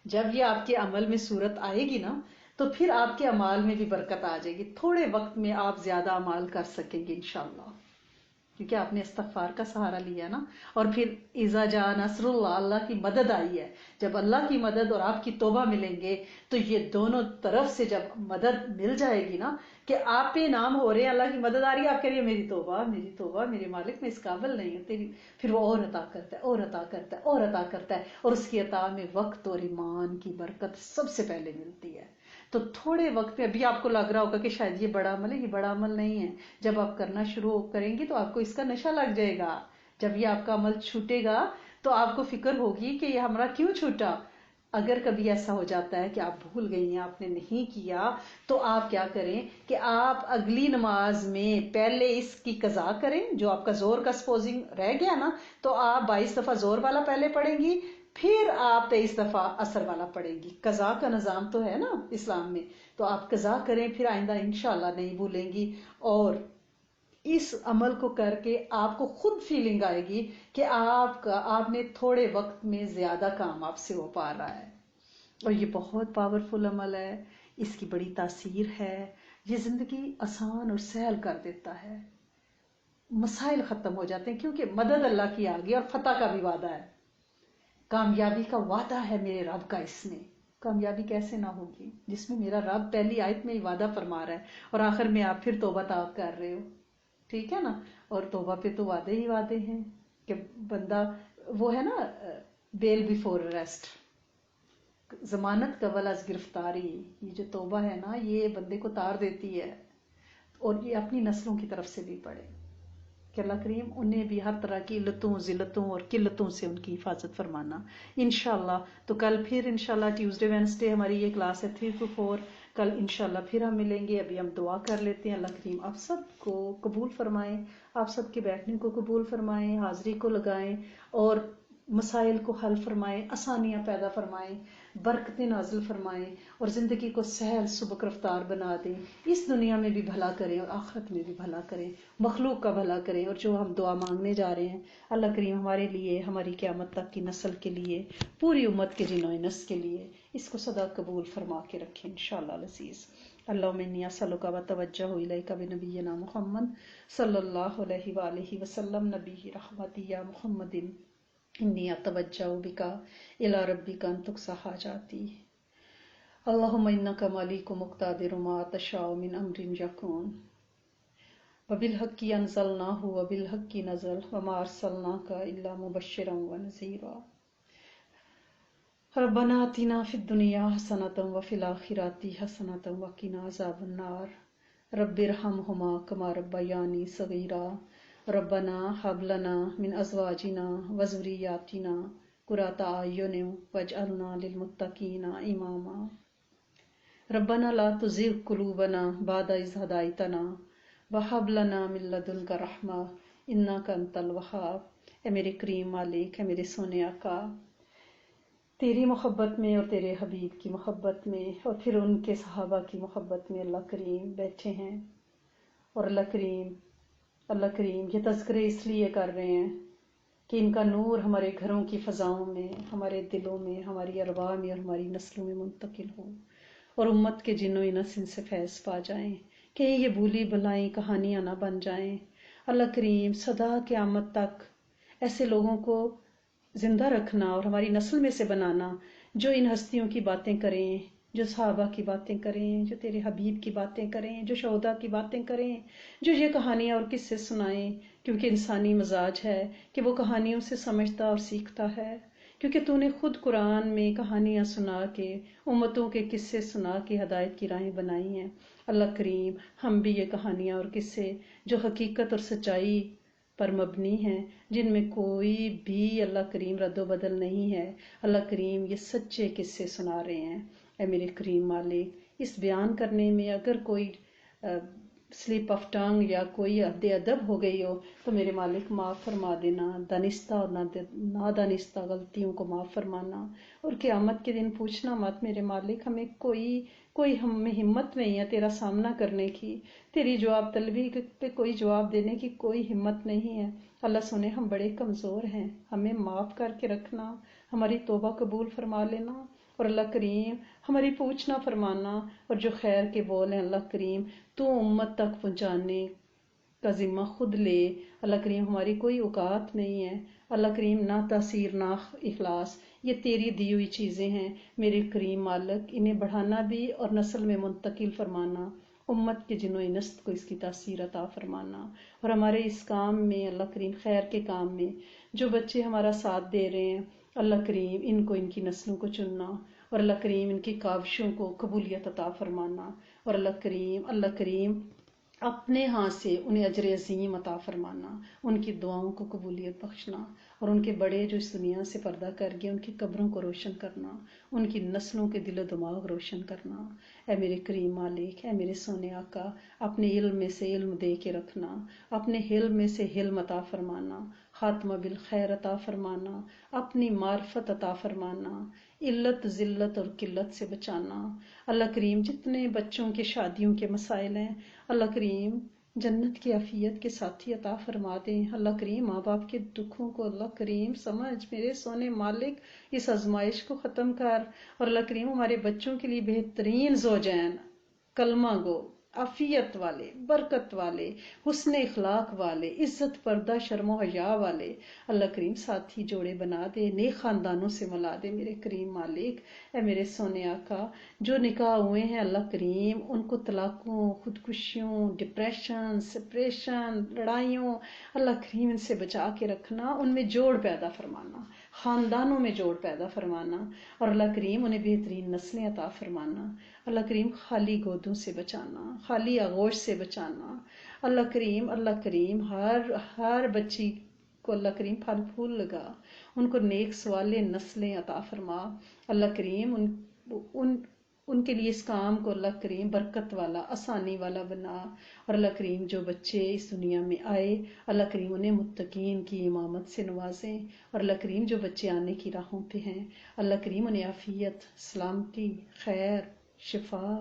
جب یہ آپ کے عمل میں صورت آئے گی نا تو پھر آپ کے اعمال میں بھی برکت آ جائے گی، تھوڑے وقت میں آپ زیادہ اعمال کر سکیں گے انشاءاللہ، کیونکہ آپ نے استغفار کا سہارا لیا نا۔ اور پھر اذا جاء نصر اللہ، اللہ کی مدد آئی ہے، جب اللہ کی مدد اور آپ کی توبہ ملیں گے تو یہ دونوں طرف سے جب مدد مل جائے گی نا کہ آپ پہ انعام ہو رہے ہیں، اللہ کی مدد آ رہی ہے، آپ کہہ رہی ہے میری توبہ میری توبہ میرے مالک میں اس قابل نہیں ہوں تیری، پھر وہ اور عطا کرتا ہے اور عطا کرتا ہے اور عطا کرتا ہے، اور اس کی عطا میں وقت اور ایمان کی برکت سب سے پہلے ملتی ہے۔ تو تھوڑے وقت میں، ابھی آپ کو لگ رہا ہوگا کہ شاید یہ بڑا عمل ہے، یہ بڑا عمل نہیں ہے، جب آپ کرنا شروع کریں گی تو آپ کو اس کا نشہ لگ جائے گا۔ جب یہ آپ کا عمل چھوٹے گا تو آپ کو فکر ہوگی کہ یہ ہمارا کیوں چھوٹا۔ اگر کبھی ایسا ہو جاتا ہے کہ آپ بھول گئی ہیں، آپ نے نہیں کیا، تو آپ کیا کریں کہ آپ اگلی نماز میں پہلے اس کی قضا کریں، جو آپ کا زور کا سپوزنگ رہ گیا نا تو آپ 22 دفعہ زور والا پہلے پڑھیں گی، پھر آپ 23 دفعہ اثر والا پڑھیں گی۔ قضا کا نظام تو ہے نا اسلام میں، تو آپ قضا کریں، پھر آئندہ انشاءاللہ نہیں بھولیں گی، اور اس عمل کو کر کے آپ کو خود فیلنگ آئے گی کہ آپ نے تھوڑے وقت میں زیادہ کام آپ سے ہو پا رہا ہے۔ اور یہ بہت پاورفل عمل ہے، اس کی بڑی تاثیر ہے، یہ زندگی آسان اور سہل کر دیتا ہے، مسائل ختم ہو جاتے ہیں، کیونکہ مدد اللہ کی آ گئی اور فتح کا بھی وعدہ ہے، کامیابی کا وعدہ ہے میرے رب کا۔ اس میں کامیابی کیسے نہ ہوگی جس میں میرا رب پہلی آیت میں ہی وعدہ فرما رہا ہے، اور آخر میں آپ پھر توبہ طاعت کر رہے ہو، ٹھیک ہے نا۔ اور توبہ پہ تو وعدے ہی وعدے ہیں کہ بندہ، وہ ہے نا بیل بیفور اریسٹ، ضمانت قبل از گرفتاری، یہ جو توبہ ہے نا یہ بندے کو تار دیتی ہے، اور یہ اپنی نسلوں کی طرف سے بھی پڑھے کہ اللہ کریم انہیں بھی ہر طرح کی علتوں ذلتوں اور قلتوں سے ان کی حفاظت فرمانا انشاءاللہ۔ تو کل پھر انشاءاللہ ٹیوزڈے وینسڈے ہماری یہ کلاس ہے 3 to 4، کل انشاءاللہ پھر ہم ملیں گے۔ ابھی ہم دعا کر لیتے ہیں، اللہ کریم آپ سب کو قبول فرمائیں، آپ سب کے بیٹھنے کو قبول فرمائیں، حاضری کو لگائیں، اور مسائل کو حل فرمائیں، آسانیاں پیدا فرمائیں، برکتیں نازل فرمائیں، اور زندگی کو سہل سبک رفتار بنا دیں، اس دنیا میں بھی بھلا کریں اور آخرت میں بھی بھلا کریں، مخلوق کا بھلا کریں۔ اور جو ہم دعا مانگنے جا رہے ہیں اللہ کریم ہمارے لیے، ہماری قیامت تک کی نسل کے لیے، پوری امت کے جن و انس کے لیے اس کو سدا قبول فرما کے رکھیں انشاءاللہ العزیز۔ اللہم انی اسألک واتوجہ الیک بنبینا محمد صلی اللہ علیہ وآلہ وسلم، نبی رحمت یا محمد، انی اتوجہ بک الی ربک ان تقضی حاجاتی، اللہم انک مالک مقتدر ما تشاء من امر یکون، وبالحق انزلناہ وبالحق نزل وما ارسلناک الا مبشرا ونذیرا، ربنا آتنا فی الدنیا حسنۃ وفی الآخرۃ حسنۃ وقنا عذاب النار، رب ارحمہما کما ربیانی صغیرا، ربنا ھب لنا من ازواجنا وذریاتنا قرۃ اعین واجعلنا للمتقین اماما، ربنا لا تزغ قلوبنا بعد اذ ہدیتنا وہب لنا من لدنک رحمہ انک انت الوہاب۔ اے میرے کریم مالک، اے میرے سونے آقا، تیری محبت میں اور تیرے حبیب کی محبت میں اور پھر ان کے صحابہ کی محبت میں اللہ کریم بیٹھے ہیں، اور اللہ کریم یہ تذکرے اس لیے کر رہے ہیں کہ ان کا نور ہمارے گھروں کی فضاؤں میں، ہمارے دلوں میں، ہماری ارواح میں اور ہماری نسلوں میں منتقل ہو، اور امت کے جن و انس ان سے فیض پا جائیں، کہ یہ بھولی بھلائیں کہانیاں نہ بن جائیں۔ اللہ کریم سدا قیامت تک ایسے لوگوں کو زندہ رکھنا اور ہماری نسل میں سے بنانا جو ان ہستیوں کی باتیں کریں، جو صحابہ کی باتیں کریں، جو تیرے حبیب کی باتیں کریں، جو شہداء کی باتیں کریں، جو یہ کہانیاں اور قصے سنائیں، کیونکہ انسانی مزاج ہے کہ وہ کہانیوں سے سمجھتا اور سیکھتا ہے، کیونکہ تو نے خود قرآن میں کہانیاں سنا کے، امتوں کے قصے سنا کے ہدایت کی راہیں بنائی ہیں۔ اللہ کریم ہم بھی یہ کہانیاں اور قصے جو حقیقت اور سچائی پر مبنی ہیں، جن میں کوئی بھی اللہ کریم رد و بدل نہیں ہے، اللہ کریم یہ سچے قصے سنا رہے ہیں۔ اے میرے کریم مالک، اس بیان کرنے میں اگر کوئی سلپ آف ٹنگ یا کوئی حد ادب ہو گئی ہو تو میرے مالک معاف فرما دینا، دانستہ اور نادانستہ غلطیوں کو معاف فرمانا، اور قیامت کے دن پوچھنا مت میرے مالک ہمیں کوئی ہمیں ہمت نہیں ہے تیرا سامنا کرنے کی، تیری جواب طلبی پہ کوئی جواب دینے کی کوئی ہمت نہیں ہے۔ اللہ سنے ہم بڑے کمزور ہیں، ہمیں معاف کر کے رکھنا، ہماری توبہ قبول فرما لینا، اور اللہ کریم ہماری پوچھنا فرمانا اور جو خیر کے بول ہیں اللہ کریم تو امت تک پہنچانے کا ذمہ خود لے۔ اللہ کریم ہماری کوئی اوقات نہیں ہے، اللہ کریم نہ تاثیر نہ اخلاص، یہ تیری دی ہوئی چیزیں ہیں میرے کریم مالک، انہیں بڑھانا بھی اور نسل میں منتقل فرمانا، امت کے جنو نسل کو اس کی تاثیر عطا فرمانا، اور ہمارے اس کام میں اللہ کریم خیر کے کام میں جو بچے ہمارا ساتھ دے رہے ہیں اللہ کریم ان کو ان کی نسلوں کو چننا، اور اللہ کریم ان کی کاوشوں کو قبولیت عطا فرمانا، اور اللہ کریم اپنے ہاں سے انہیں اجر عظیم عطا فرمانا، ان کی دعاؤں کو قبولیت بخشنا، اور ان کے بڑے جو اس دنیا سے پردہ کر گئے ان کی قبروں کو روشن کرنا، ان کی نسلوں کے دل و دماغ روشن کرنا۔ اے میرے کریم مالک، اے میرے سونے آقا، اپنے علم میں سے علم دے کے رکھنا، اپنے حلم میں سے حلم عطا فرمانا، خاتمہ بالخیر عطا فرمانا، اپنی معرفت عطا فرمانا، علت ذلت اور قلت سے بچانا۔ اللہ کریم جتنے بچوں کے شادیوں کے مسائل ہیں اللہ کریم جنت کی عافیت کے ساتھی عطا فرما دیں۔ اللہ کریم ماں باپ کے دکھوں کو اللہ کریم سمجھ میرے سونے مالک اس آزمائش کو ختم کر، اور اللہ کریم ہمارے بچوں کے لیے بہترین زوجین، کلمہ گو، عافیت والے، برکت والے، حسن اخلاق والے، عزت پردہ شرم و حیا والے اللہ کریم ساتھی جوڑے بنا دے، نیک خاندانوں سے ملا دے میرے کریم مالک۔ اے میرے سونے آقا جو نکاح ہوئے ہیں اللہ کریم ان کو طلاقوں، خودکشیوں، ڈپریشن، سپریشن، لڑائیوں اللہ کریم ان سے بچا کے رکھنا، ان میں جوڑ پیدا فرمانا، خاندانوں میں جوڑ پیدا فرمانا، اور اللہ کریم انہیں بہترین نسلیں عطا فرمانا۔ اللہ کریم خالی گودوں سے بچانا، خالی آغوش سے بچانا۔ اللہ کریم ہر بچی کو اللہ کریم پھل پھول لگا، ان کو نیک سوالے نسلیں عطا فرما۔ اللہ کریم ان کے لیے اس کام کو اللہ کریم برکت والا، آسانی والا بنا، اور اللہ کریم جو بچے اس دنیا میں آئے اللہ کریم انہیں متقین کی امامت سے نوازیں، اور اللہ کریم جو بچے آنے کی راہوں پہ ہیں اللہ کریم انہیں عافیت، سلامتی، خیر، شفا،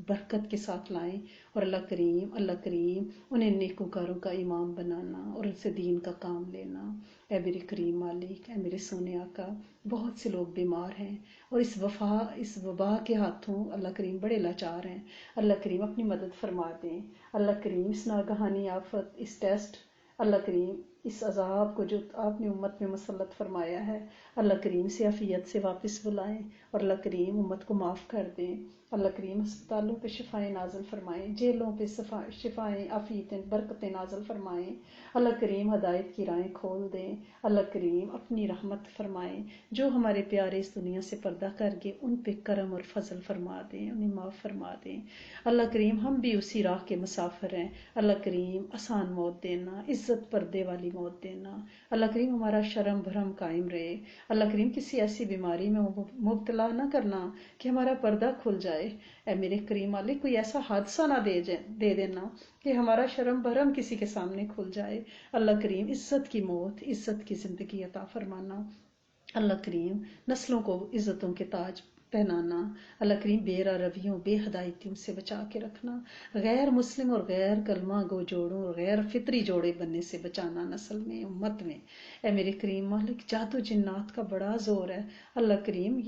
برکت کے ساتھ لائیں، اور اللہ کریم انہیں نیکوکاروں کا امام بنانا اور ان سے دین کا کام لینا۔ اے میرے کریم مالک، اے میرے سونے آقا، بہت سے لوگ بیمار ہیں اور اس وبا کے ہاتھوں اللہ کریم بڑے لاچار ہیں، اللہ کریم اپنی مدد فرما دیں۔ اللہ کریم اس ناگہانی آفت، اس ٹیسٹ، اللہ کریم اس عذاب کو جو آپ نے امت میں مسلط فرمایا ہے اللہ کریم سے عافیت سے واپس بلائیں، اور اللہ کریم امت کو معاف کر دیں۔ اللہ کریم ہسپتالوں پہ شفائیں نازل فرمائیں، جیلوں پہ شفائیں، عافیتیں، برکتیں نازل فرمائیں۔ اللہ کریم ہدایت کی راہیں کھول دیں۔ اللہ کریم اپنی رحمت فرمائیں، جو ہمارے پیارے اس دنیا سے پردہ کر گئے ان پہ کرم اور فضل فرما دیں، انہیں معاف فرما دیں۔ اللہ کریم ہم بھی اسی راہ کے مسافر ہیں، اللہ کریم آسان موت دینا، عزت پردے والی موت دینا۔ اللہ کریم ہمارا شرم بھرم قائم رہے۔ اللہ کریم کسی ایسی بیماری میں مبتلا نہ کرنا کہ ہمارا پردہ کھل جائے۔ اے میرے کریم مالک کوئی ایسا حادثہ نہ دے دینا کہ ہمارا شرم بھرم کسی کے سامنے کھل جائے۔ اللہ کریم عزت کی موت، عزت کی زندگی عطا فرمانا۔ اللہ کریم نسلوں کو عزتوں کے تاج پہنانا۔ اللہ کریم بے رویوں، بے ہدایتیوں سے بچا کے رکھنا، غیر مسلم اور غیر کلمہ گو جوڑوں اور غیر فطری جوڑے بننے سے بچانا نسل میں، امت میں۔ اے میرے کریم مالک جادو جنات کا بڑا زور ہے اللہ کریم،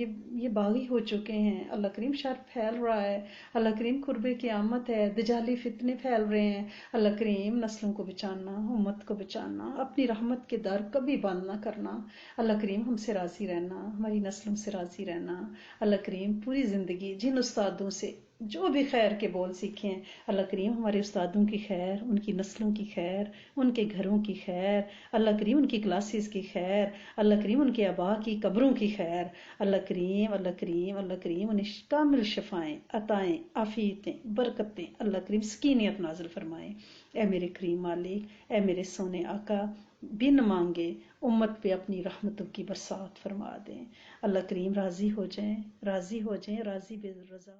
یہ باغی ہو چکے ہیں اللہ کریم، شر پھیل رہا ہے اللہ کریم، قرب قیامت ہے، دجالی فتنے پھیل رہے ہیں اللہ کریم، نسلوں کو بچانا، امت کو بچانا، اپنی رحمت کے در کبھی بند نہ کرنا۔ اللہ کریم ہم سے راضی رہنا، ہماری نسلوں سے راضی رہنا۔ اللہ کریم پوری زندگی جن استادوں سے جو بھی خیر کے بول سیکھے ہیں اللہ کریم ہمارے استادوں کی خیر، ان کی نسلوں کی خیر، ان کے گھروں کی خیر، اللہ کریم ان کی کلاسز کی خیر، اللہ کریم ان کے آباء کی قبروں کی خیر، اللہ کریم انہیں کامل شفائیں، عطائیں، عافیتیں، برکتیں اللہ کریم سکینیت نازل فرمائیں۔ اے میرے کریم مالک، اے میرے سونے آقا، بن مانگے امت پہ اپنی رحمتوں کی برسات فرما دیں۔ اللہ کریم راضی ہو جائیں، راضی بے رضا۔